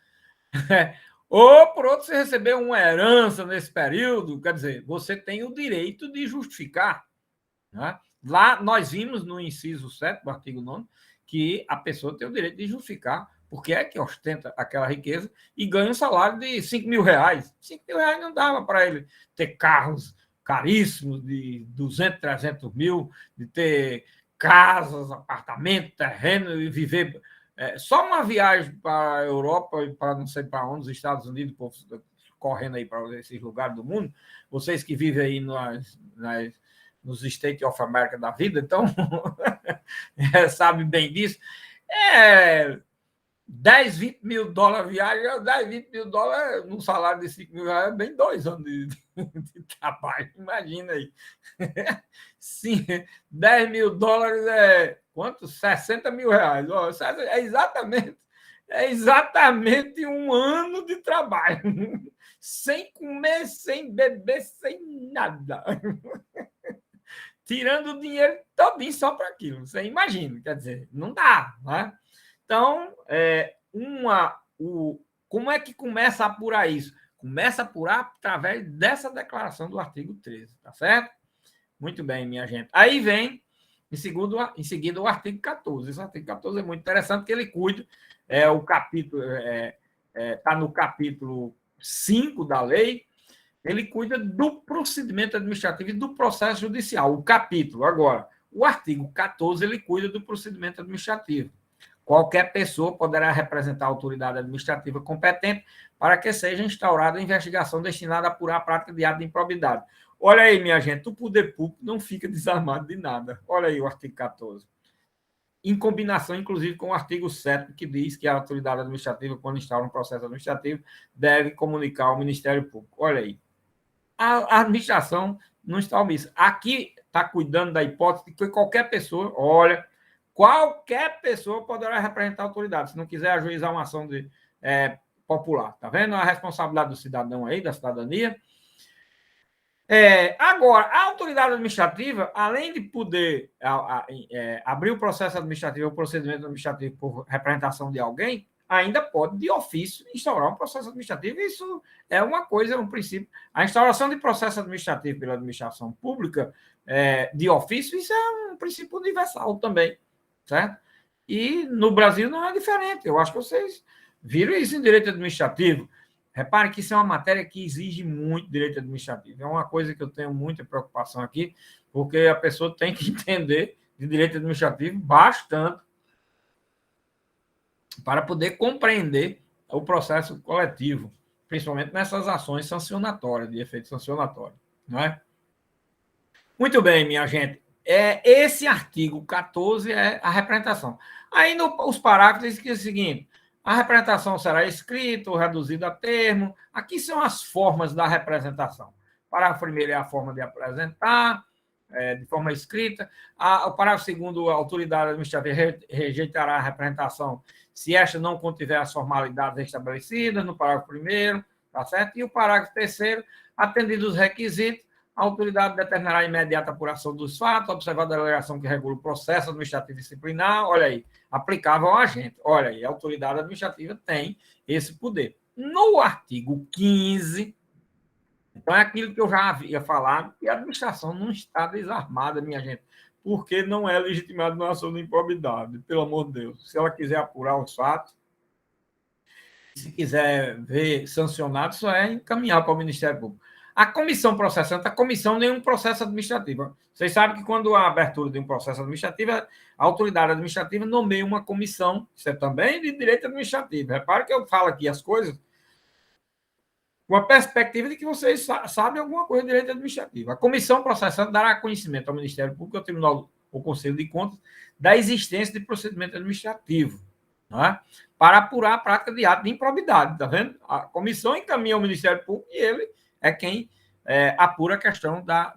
Ou, por outro, você recebeu uma herança nesse período, quer dizer, você tem o direito de justificar. Né? Lá, nós vimos no inciso 7 do artigo 9º que a pessoa tem o direito de justificar porque é que ostenta aquela riqueza e ganha um salário de 5 mil reais. 5 mil reais não dava para ele ter carros caríssimos de 200, 300 mil, de ter casas, apartamentos, terreno e viver. Só uma viagem para a Europa e para não sei para onde, os Estados Unidos, correndo aí para esses lugares do mundo, vocês que vivem aí nos States of America da vida, então sabe bem disso. 10, 20 mil dólares viagem, 10, 20 mil dólares num salário de 5 mil reais, bem 2 anos de trabalho, imagina aí. Sim, 10 mil dólares é quanto? 60 mil reais. É exatamente um ano de trabalho, sem comer, sem beber, sem nada. Tirando o dinheiro todinho só para aquilo. Você imagina, quer dizer, não dá, né? Então, como é que começa a apurar isso? Começa a apurar através dessa declaração do artigo 13, tá certo? Muito bem, minha gente. Aí vem, em seguida, o artigo 14. Esse artigo 14 é muito interessante, porque ele cuida, o capítulo, está no capítulo 5 da lei, ele cuida do procedimento administrativo e do processo judicial, o capítulo. Agora, o artigo 14, ele cuida do procedimento administrativo. Qualquer pessoa poderá representar a autoridade administrativa competente para que seja instaurada a investigação destinada a apurar a prática de ato de improbidade. Olha aí, minha gente, o poder público não fica desarmado de nada. Olha aí o artigo 14. Em combinação, inclusive, com o artigo 7, que diz que a autoridade administrativa, quando instaura um processo administrativo, deve comunicar ao Ministério Público. Olha aí. A administração não está omissa. Aqui está cuidando da hipótese de que qualquer pessoa poderá representar a autoridade, se não quiser ajuizar uma ação popular. Está vendo a responsabilidade do cidadão aí, da cidadania? Agora, a autoridade administrativa, além de poder abrir o processo administrativo, o procedimento administrativo por representação de alguém, ainda pode, de ofício, instaurar um processo administrativo. Isso é uma coisa, um princípio. A instauração de processo administrativo pela administração pública, de ofício, isso é um princípio universal também, certo? E no Brasil não é diferente. Eu acho que vocês viram isso em direito administrativo. Repare que isso é uma matéria que exige muito direito administrativo. É uma coisa que eu tenho muita preocupação aqui, porque a pessoa tem que entender de direito administrativo bastante para poder compreender o processo coletivo, principalmente nessas ações sancionatórias, de efeito sancionatório, não é? Muito bem, minha gente. Esse artigo 14 é a representação. Aí, os parágrafos dizem o seguinte: a representação será escrita ou reduzida a termo. Aqui são as formas da representação. Parágrafo primeiro é a forma de apresentar. de forma escrita. O parágrafo 2º, a autoridade administrativa rejeitará a representação se esta não contiver as formalidades estabelecidas no parágrafo 1º, tá certo? E o parágrafo 3º, atendidos os requisitos, a autoridade determinará a imediata apuração dos fatos, observada a delegação que regula o processo administrativo disciplinar, olha aí, aplicável ao agente. Olha aí, a autoridade administrativa tem esse poder. No artigo 15, então é aquilo que eu já havia falado, que a administração não está desarmada, minha gente, porque não é legitimada na ação de improbidade, pelo amor de Deus. Se ela quiser apurar os fatos, se quiser ver sancionado, só é encaminhar para o Ministério Público. A comissão processante, a comissão nem um processo administrativo. Vocês sabem que quando há abertura de um processo administrativo, a autoridade administrativa nomeia uma comissão, isso é também de direito administrativo. Repare que eu falo aqui as coisas com a perspectiva de que vocês sabem alguma coisa de direito administrativo. A comissão processante dará conhecimento ao Ministério Público, ao Tribunal, ao Conselho de Contas, da existência de procedimento administrativo, não é? Para apurar a prática de ato de improbidade, tá vendo? A comissão encaminha ao Ministério Público e ele é quem apura a questão da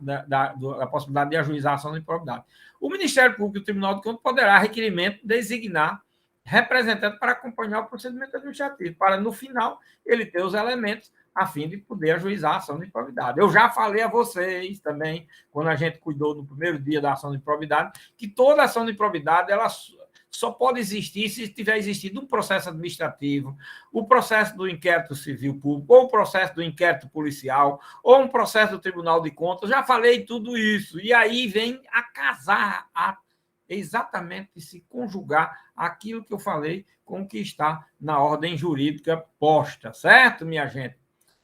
possibilidade de ajuizar a ação de improbidade. O Ministério Público e o Tribunal de Contas poderá, requerimento, designar representante para acompanhar o procedimento administrativo, para, no final, ele ter os elementos a fim de poder ajuizar a ação de improbidade. Eu já falei a vocês também, quando a gente cuidou no primeiro dia da ação de improbidade, que toda ação de improbidade ela só pode existir se tiver existido um processo administrativo, o processo do inquérito civil público, ou o processo do inquérito policial, ou um processo do Tribunal de Contas. Já falei tudo isso. E aí vem a casar, exatamente se conjugar aquilo que eu falei com o que está na ordem jurídica posta, certo, minha gente?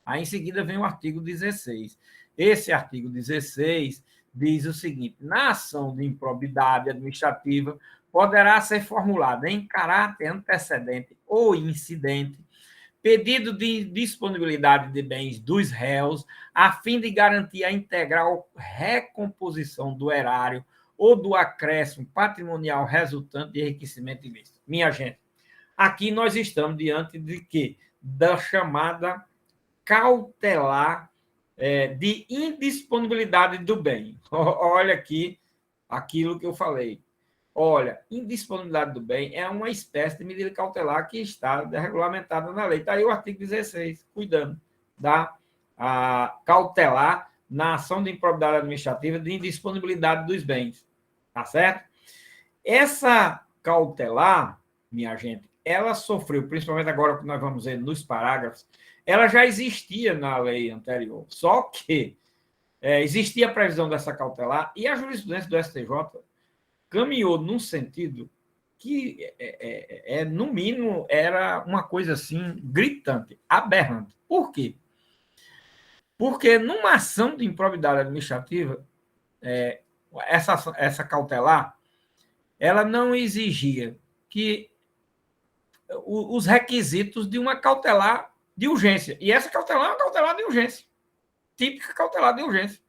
Aí, em seguida, vem o artigo 16. Esse artigo 16 diz o seguinte: na ação de improbidade administrativa, poderá ser formulada em caráter antecedente ou incidente pedido de disponibilidade de bens dos réus, a fim de garantir a integral recomposição do erário ou do acréscimo patrimonial resultante de enriquecimento ilícito. Minha gente, aqui nós estamos diante de quê? Da chamada cautelar de indisponibilidade do bem. Olha aqui aquilo que eu falei. Olha, indisponibilidade do bem é uma espécie de medida cautelar que está regulamentada na lei. Está aí o artigo 16, cuidando da cautelar na ação de improbidade administrativa de indisponibilidade dos bens. Tá certo? Essa cautelar, minha gente, ela sofreu, principalmente agora que nós vamos ver nos parágrafos, ela já existia na lei anterior, só que existia a previsão dessa cautelar e a jurisprudência do STJ caminhou num sentido que, no mínimo, era uma coisa assim gritante, aberrante. Por quê? Porque numa ação de improbidade administrativa, essa cautelar, ela não exigia que os requisitos de uma cautelar de urgência. E essa cautelar é uma cautelar de urgência. Típica cautelar de urgência.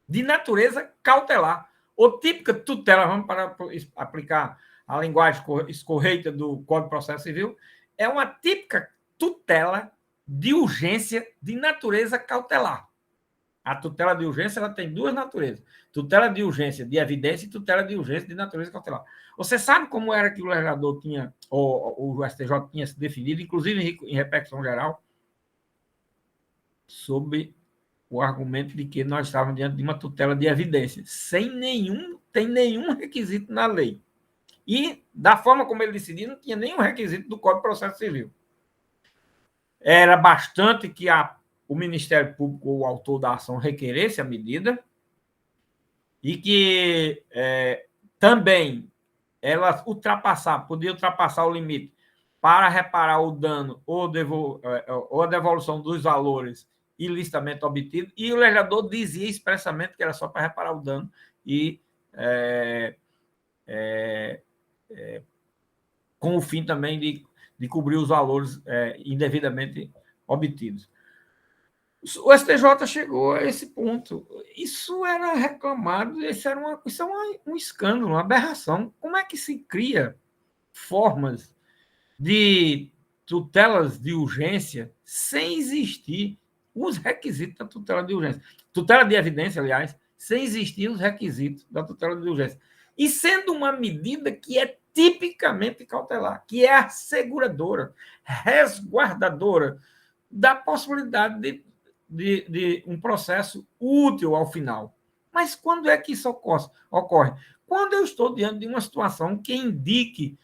De natureza cautelar. Ou típica tutela, vamos para aplicar a linguagem escorreita do Código de Processo Civil, é uma típica tutela de urgência de natureza cautelar. A tutela de urgência ela tem duas naturezas. Tutela de urgência de evidência e tutela de urgência de natureza cautelar. Você sabe como era que o legislador tinha, ou o STJ tinha se definido, inclusive em repercussão geral, sobre o argumento de que nós estávamos diante de uma tutela de evidência, tem nenhum requisito na lei. E, da forma como ele decidiu, não tinha nenhum requisito do Código de Processo Civil. Era bastante que o Ministério Público ou o autor da ação requeresse a medida e que também ela podia ultrapassar o limite para reparar o dano ou a devolução dos valores ilicitamente obtidos, e o legislador dizia expressamente que era só para reparar o dano e com o fim também de cobrir os valores indevidamente obtidos. O STJ chegou a esse ponto. Isso era reclamado, isso é um escândalo, uma aberração. Como é que se cria formas de tutelas de urgência sem existir os requisitos da tutela de urgência? Tutela de evidência, aliás, sem existir os requisitos da tutela de urgência. E sendo uma medida que é tipicamente cautelar, que é asseguradora, resguardadora da possibilidade de um processo útil ao final. Mas quando é que isso ocorre? Quando eu estou diante de uma situação que indique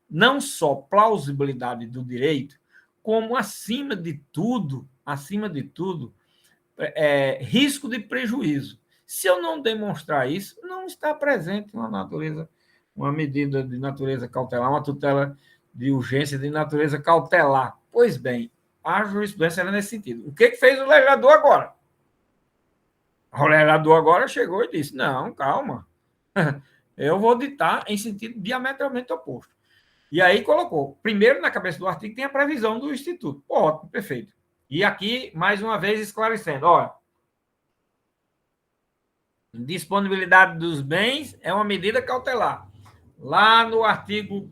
não só plausibilidade do direito, como, acima de tudo, risco de prejuízo. Se eu não demonstrar isso, não está presente uma medida de natureza cautelar, uma tutela de urgência de natureza cautelar. Pois bem, a jurisprudência era nesse sentido. O que fez o legislador agora? O legislador agora chegou e disse: não, calma, eu vou ditar em sentido diametralmente oposto. E aí colocou, primeiro, na cabeça do artigo, tem a previsão do Instituto. Ótimo, perfeito. E aqui, mais uma vez, esclarecendo, olha, disponibilidade dos bens é uma medida cautelar. Lá no artigo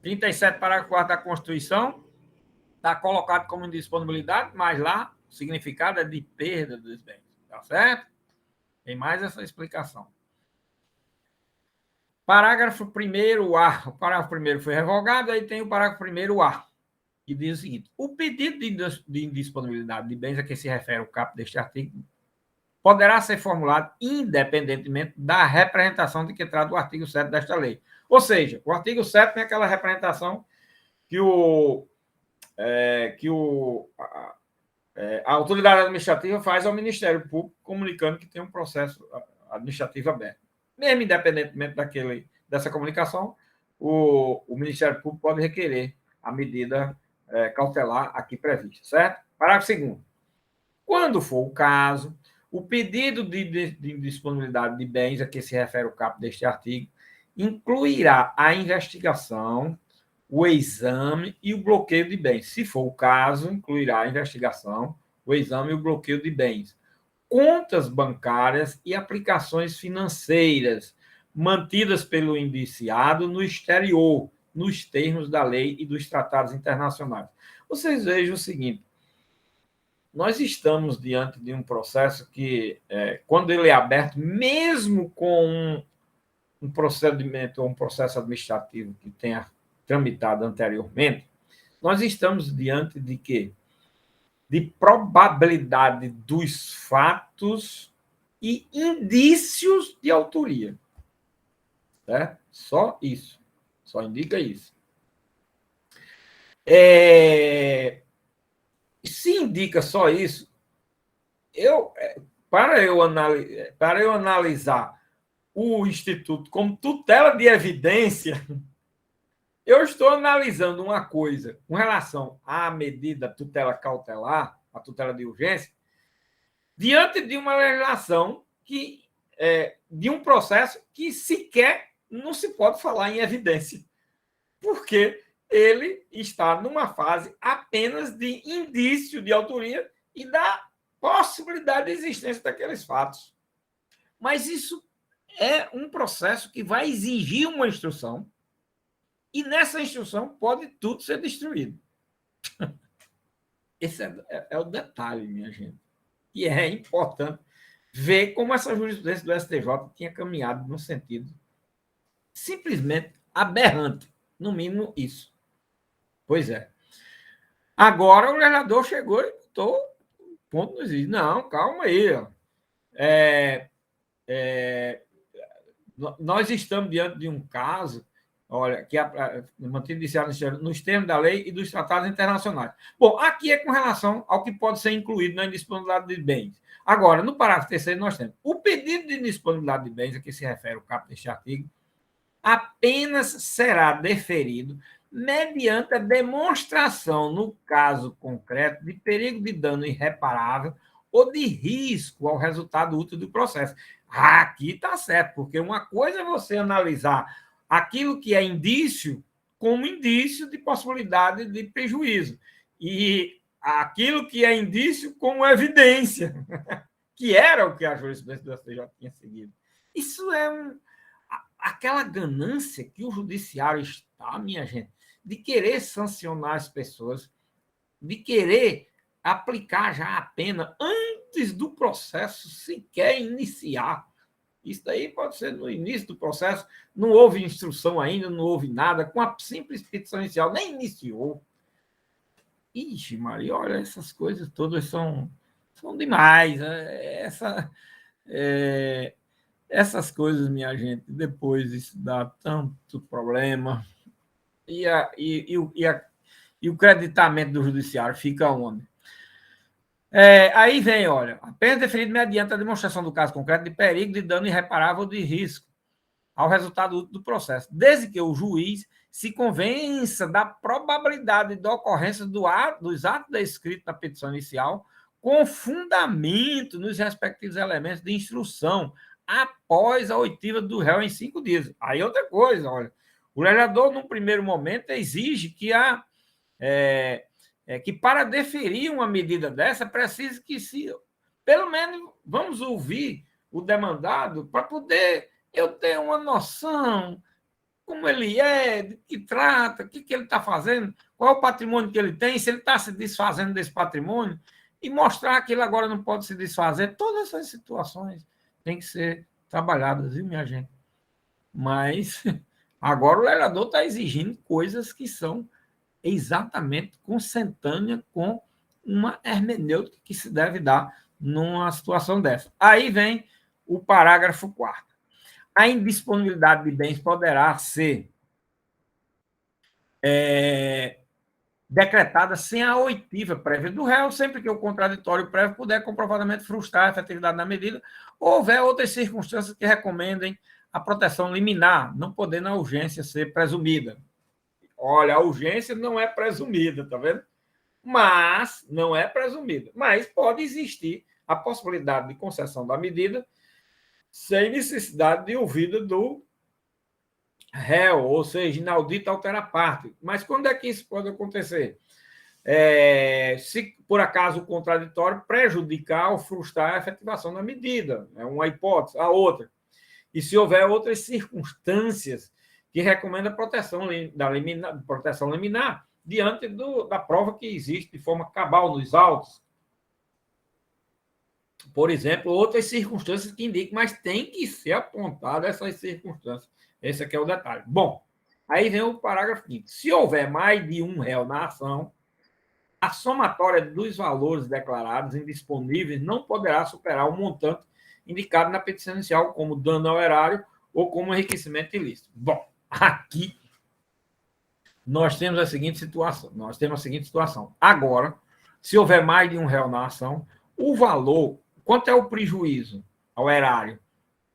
37, parágrafo 4 da Constituição, está colocado como disponibilidade, mas lá o significado é de perda dos bens. Tá certo? Tem mais essa explicação. Parágrafo 1º A. O parágrafo 1º foi revogado, aí tem o parágrafo 1º A, que diz o seguinte: o pedido de indisponibilidade de bens a que se refere o caput deste artigo poderá ser formulado independentemente da representação de que trata o artigo 7 desta lei. Ou seja, o artigo 7 tem aquela representação que a autoridade administrativa faz ao Ministério Público, comunicando que tem um processo administrativo aberto. Mesmo independentemente dessa comunicação, o Ministério Público pode requerer a medida cautelar aqui prevista, certo? Parágrafo 2º. Quando for o caso, o pedido de disponibilidade de bens a que se refere o caput deste artigo incluirá a investigação, o exame e o bloqueio de bens. Se for o caso, incluirá a investigação, o exame e o bloqueio de bens, contas bancárias e aplicações financeiras mantidas pelo indiciado no exterior, nos termos da lei e dos tratados internacionais. Vocês vejam o seguinte: nós estamos diante de um processo que, quando ele é aberto, mesmo com um procedimento ou um processo administrativo que tenha tramitado anteriormente, nós estamos diante de quê? De probabilidade dos fatos e indícios de autoria. Certo? Só isso. Só indica isso. Se indica só isso, para eu analisar o Instituto como tutela de evidência, eu estou analisando uma coisa com relação à medida tutela cautelar, a tutela de urgência, diante de uma legislação de um processo que sequer não se pode falar em evidência, porque ele está numa fase apenas de indício de autoria e da possibilidade de existência daqueles fatos. Mas isso é um processo que vai exigir uma instrução, e nessa instrução pode tudo ser destruído. Esse é o detalhe, minha gente. E é importante ver como essa jurisprudência do STJ tinha caminhado no sentido simplesmente aberrante. No mínimo, isso. Pois é. Agora o legislador chegou e botou ponto nos is. Não, calma aí. Ó. Nós estamos diante de um caso, olha, que é mantido iniciado nos termos da lei e dos tratados internacionais. Bom, aqui é com relação ao que pode ser incluído na indisponibilidade de bens. Agora, no parágrafo 3º, nós temos o pedido de indisponibilidade de bens, a que se refere o caput deste artigo, apenas será deferido mediante a demonstração, no caso concreto, de perigo de dano irreparável ou de risco ao resultado útil do processo. Aqui está certo, porque uma coisa é você analisar aquilo que é indício como indício de possibilidade de prejuízo, e aquilo que é indício como evidência, que era o que a jurisprudência do STJ tinha seguido. Isso é aquela ganância que o judiciário está, minha gente, de querer sancionar as pessoas, de querer aplicar já a pena antes antes do processo sequer iniciar. Isso daí pode ser no início do processo, não houve instrução ainda, não houve nada, com a simples petição inicial, nem iniciou. Ixi, Maria, olha, essas coisas todas são demais. Essas coisas, minha gente, depois isso dá tanto problema. E o creditamento do judiciário fica onde? Aí vem, olha, apenas definido mediante a demonstração do caso concreto de perigo, de dano irreparável ou de risco ao resultado do processo, desde que o juiz se convença da probabilidade de ocorrência dos atos descritos na petição inicial, com fundamento nos respectivos elementos de instrução, após a oitiva do réu em 5 dias. Aí outra coisa, olha, o legislador, num primeiro momento, exige que que para deferir uma medida dessa, precisa que pelo menos, vamos ouvir o demandado para poder eu ter uma noção como ele é, de que trata, o que ele está fazendo, qual é o patrimônio que ele tem, se ele está se desfazendo desse patrimônio, e mostrar que ele agora não pode se desfazer. Todas essas situações têm que ser trabalhadas, viu, minha gente? Mas agora o legislador está exigindo coisas que são exatamente consentânea com uma hermenêutica que se deve dar numa situação dessa. Aí vem o parágrafo 4º. A indisponibilidade de bens poderá ser decretada sem a oitiva prévia do réu, sempre que o contraditório prévio puder comprovadamente frustrar a efetividade da medida, ou houver outras circunstâncias que recomendem a proteção liminar, não podendo a urgência ser presumida. Olha, a urgência não é presumida, tá vendo? Mas não é presumida. Mas pode existir a possibilidade de concessão da medida sem necessidade de ouvida do réu, ou seja, inaudita altera parte. Mas quando é que isso pode acontecer? Se, por acaso, o contraditório prejudicar ou frustrar a efetivação da medida. É uma hipótese. A outra. E se houver outras circunstâncias que recomendam a proteção liminar diante da prova que existe de forma cabal nos autos. Por exemplo, outras circunstâncias que indicam, mas tem que ser apontada essas circunstâncias. Esse aqui é o detalhe. Bom, aí vem o parágrafo 5º. Se houver mais de um réu na ação, a somatória dos valores declarados indisponíveis não poderá superar o montante indicado na petição inicial como dano ao erário ou como enriquecimento ilícito. Bom, aqui nós temos a seguinte situação. Agora, se houver mais de um réu na ação, o valor, quanto é o prejuízo ao erário?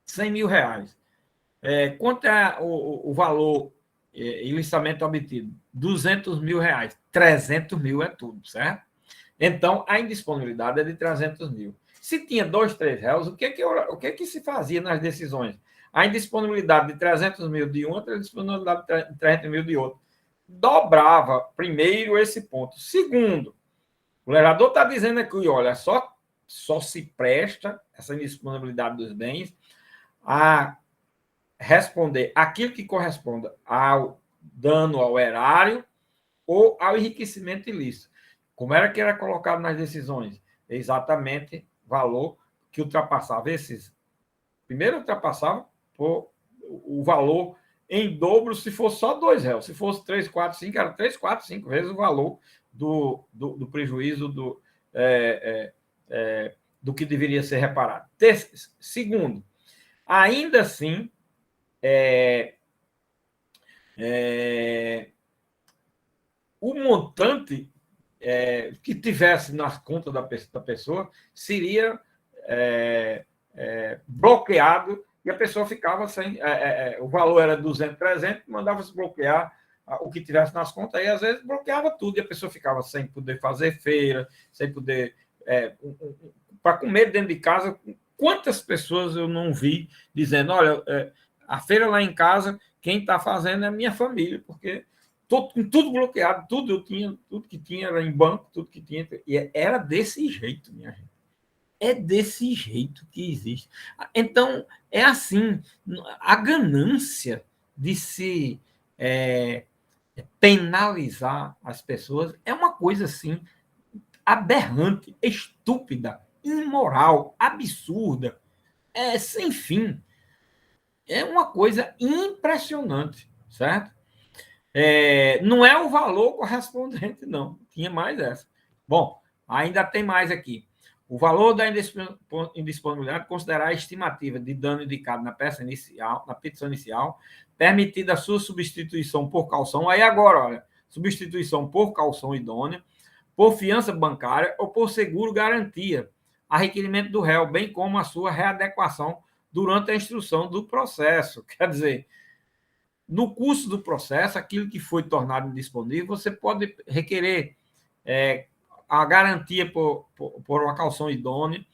100 mil reais. Quanto é o valor ilicitamente obtido? 200 mil reais. 300 mil é tudo, certo? Então, a indisponibilidade é de 300 mil. Se tinha 2, 3 réus, o que se fazia nas decisões? A indisponibilidade de 300 mil de um, a indisponibilidade de 300 mil de outro. Dobrava, primeiro, esse ponto. Segundo, o legislador está dizendo aqui, olha, só se presta essa indisponibilidade dos bens a responder aquilo que corresponda ao dano ao erário ou ao enriquecimento ilícito. Como era que era colocado nas decisões? Exatamente valor que ultrapassava esses. Primeiro ultrapassava o valor em dobro se fosse só 2 réus. Se fosse 3, 4, 5, era 3, 4, 5 vezes o valor do prejuízo do que deveria ser reparado. Segundo, ainda assim, o montante que tivesse nas contas da pessoa seria bloqueado e a pessoa ficava sem. O valor era 200, 300, mandava-se bloquear o que tivesse nas contas, e às vezes bloqueava tudo e a pessoa ficava sem poder fazer feira, sem poder. Para comer dentro de casa. Quantas pessoas eu não vi dizendo: olha, a feira lá em casa, quem está fazendo é a minha família, porque tudo bloqueado, tudo que tinha era em banco, tudo que tinha. E era desse jeito, minha gente. É desse jeito que existe. Então, é assim, a ganância de se penalizar as pessoas é uma coisa assim aberrante, estúpida, imoral, absurda, sem fim. É uma coisa impressionante, certo? Não é o valor correspondente, não. Tinha mais essa. Bom, ainda tem mais aqui. O valor da indisponibilidade considerar a estimativa de dano indicado na peça inicial, na petição inicial, permitida a sua substituição por calção. Aí agora, olha, substituição por calção idônea, por fiança bancária ou por seguro garantia, a requerimento do réu, bem como a sua readequação durante a instrução do processo. Quer dizer, no curso do processo, aquilo que foi tornado indisponível, você pode requerer a garantia por uma calção idônea,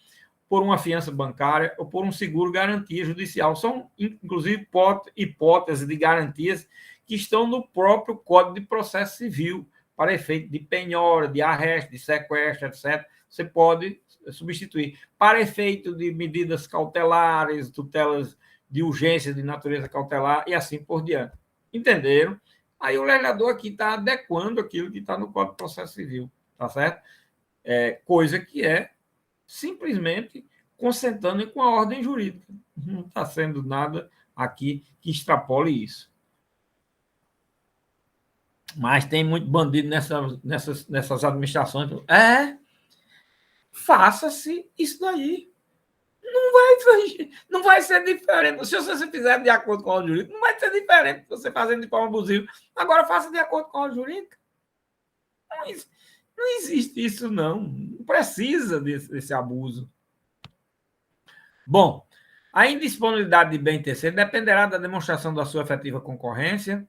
por uma fiança bancária ou por um seguro garantia judicial. São, inclusive, hipóteses de garantias que estão no próprio Código de Processo Civil, para efeito de penhora, de arresto, de sequestro, etc. Você pode substituir. Para efeito de medidas cautelares, tutelas de urgência de natureza cautelar e assim por diante. Entenderam? Aí o legislador aqui está adequando aquilo que está no Código de Processo Civil, tá certo? Coisa que é simplesmente consentando com a ordem jurídica. Não está sendo nada aqui que extrapole isso. Mas tem muito bandido nessas administrações. Faça-se isso daí. Não vai ser diferente. Se você fizer de acordo com a ordem jurídica, não vai ser diferente se você fazendo de forma abusiva. Agora, faça de acordo com a ordem jurídica. Não existe isso, não. Não precisa desse abuso. Bom, a indisponibilidade de bem terceiro dependerá da demonstração da sua efetiva concorrência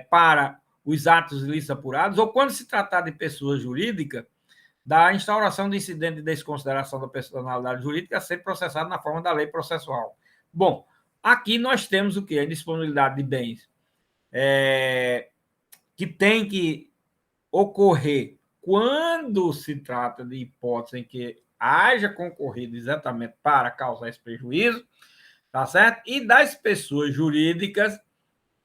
para os atos ilícitos apurados, ou quando se tratar de pessoa jurídica, da instauração de incidente de desconsideração da personalidade jurídica a ser processado na forma da lei processual. Bom, aqui nós temos o quê? A indisponibilidade de bens que tem que ocorrer quando se trata de hipótese em que haja concorrido exatamente para causar esse prejuízo, tá certo? E das pessoas jurídicas,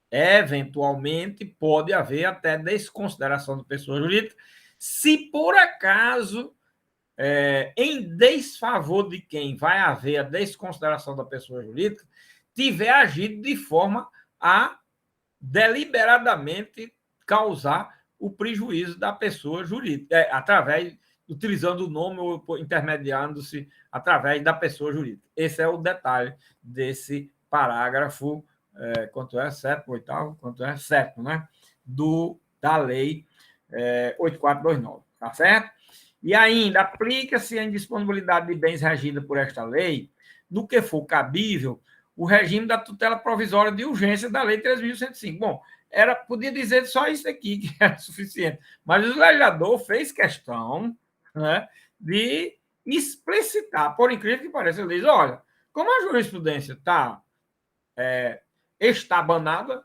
eventualmente, pode haver até desconsideração de pessoa jurídica, se por acaso, em desfavor de quem vai haver a desconsideração da pessoa jurídica, tiver agido de forma a deliberadamente causar o prejuízo da pessoa jurídica, utilizando o nome ou intermediando-se através da pessoa jurídica. Esse é o detalhe desse parágrafo, quanto é? 7º, 8º, quanto é? 7º, né? Da lei 8429, tá certo? E ainda aplica-se a indisponibilidade de bens regida por esta lei, no que for cabível, o regime da tutela provisória de urgência da lei 3.105. Bom, podia dizer só isso aqui, que era suficiente, mas o legislador fez questão, né, de explicitar, por incrível que pareça, ele diz, olha, como a jurisprudência está estabanada,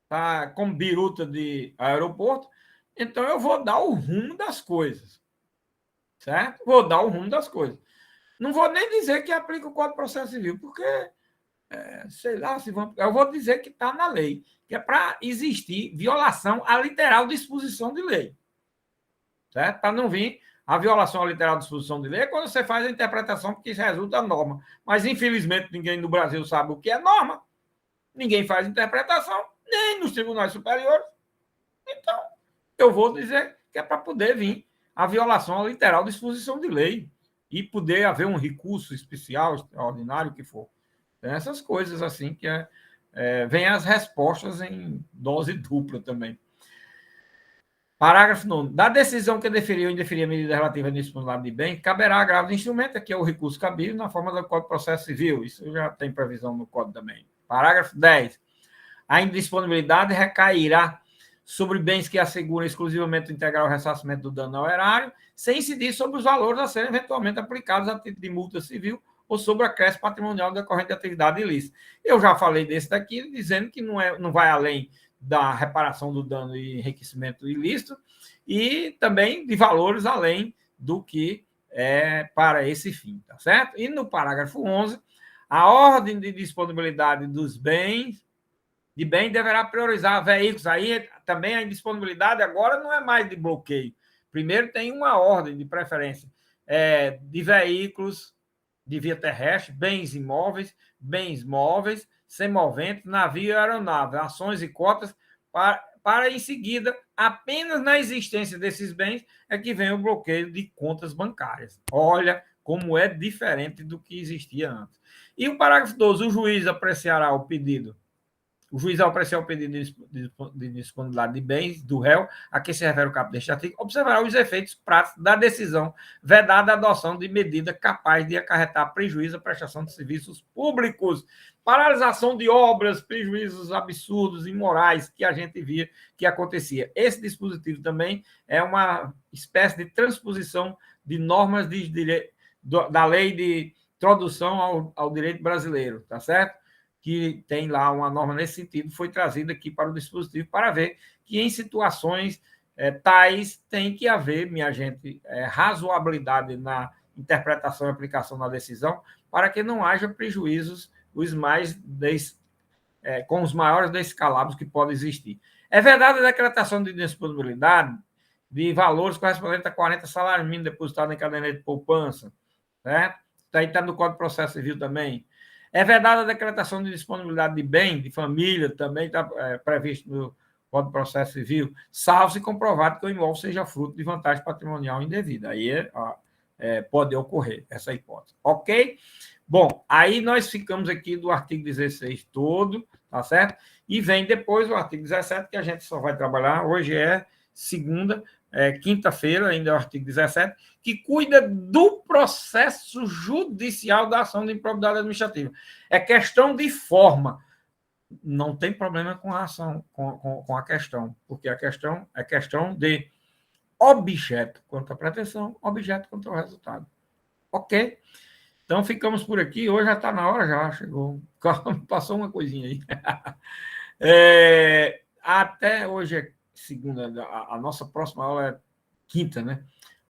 está como biruta de aeroporto, então eu vou dar o rumo das coisas, certo? Vou dar o rumo das coisas. Não vou nem dizer que aplica o Código de Processo Civil, porque, sei lá, eu vou dizer que está na lei, que é para existir violação à literal disposição de lei, certo? Para não vir a violação à literal disposição de lei é quando você faz a interpretação porque isso resulta da norma. Mas, infelizmente, ninguém no Brasil sabe o que é norma, ninguém faz interpretação, nem nos tribunais superiores. Então, eu vou dizer que é para poder vir a violação à literal disposição de lei e poder haver um recurso especial, extraordinário, que for. Tem essas coisas assim que vem as respostas em dose dupla também. Parágrafo 9. Da decisão que deferiu ou indeferir a medida relativa à disponibilidade de bem, caberá agravo de instrumento, que é o recurso cabível, na forma do Código de Processo Civil. Isso já tem previsão no Código também. Parágrafo 10. A indisponibilidade recairá sobre bens que asseguram exclusivamente o integral ressarcimento do dano ao erário, sem incidir sobre os valores a serem eventualmente aplicados a título de multa civil ou sobre a acréscimo patrimonial decorrente de atividade ilícita. Eu já falei desse daqui, dizendo que não vai além da reparação do dano e enriquecimento ilícito e também de valores além do que é para esse fim, tá certo? E no parágrafo 11, a ordem de disponibilidade dos bens deverá priorizar veículos. Aí também a indisponibilidade agora não é mais de bloqueio. Primeiro tem uma ordem de preferência. de veículos de via terrestre, bens imóveis, bens móveis, semoventes, navio e aeronave, ações e cotas, para em seguida, apenas na existência desses bens, é que vem o bloqueio de contas bancárias. Olha como é diferente do que existia antes. E o parágrafo 12, o juiz apreciará o pedido. O juiz, ao apreciar o pedido de disponibilidade de bens do réu, a que se refere o caput deste artigo, observará os efeitos práticos da decisão, vedada a adoção de medida capaz de acarretar prejuízo à prestação de serviços públicos, paralisação de obras, prejuízos absurdos, imorais, que a gente via que acontecia. Esse dispositivo também é uma espécie de transposição de normas da lei de introdução ao direito brasileiro, tá certo? Que tem lá uma norma nesse sentido, foi trazida aqui para o dispositivo para ver que em situações tais tem que haver, minha gente, razoabilidade na interpretação e aplicação da decisão para que não haja prejuízos com os maiores descalabros que podem existir. É verdade a decretação de disponibilidade de valores correspondentes a 40 salários mínimos depositados em caderneta de poupança, certo? Está no Código de Processo Civil também. É verdade a decretação de disponibilidade de bem, de família, também está previsto no Código de Processo Civil, salvo se comprovado que o imóvel seja fruto de vantagem patrimonial indevida. Aí pode ocorrer essa hipótese. Ok? Bom, aí nós ficamos aqui do artigo 16 todo, tá certo? E vem depois o artigo 17, que a gente só vai trabalhar. Hoje é segunda, quinta-feira, ainda é o artigo 17, que cuida do processo judicial da ação de improbidade administrativa. É questão de forma. Não tem problema com a ação, com a questão, porque a questão é questão de objeto quanto à pretensão, objeto quanto ao resultado. Ok? Então ficamos por aqui. Hoje já está na hora, já chegou. Passou uma coisinha aí. Até hoje é segunda, a nossa próxima aula é quinta, né?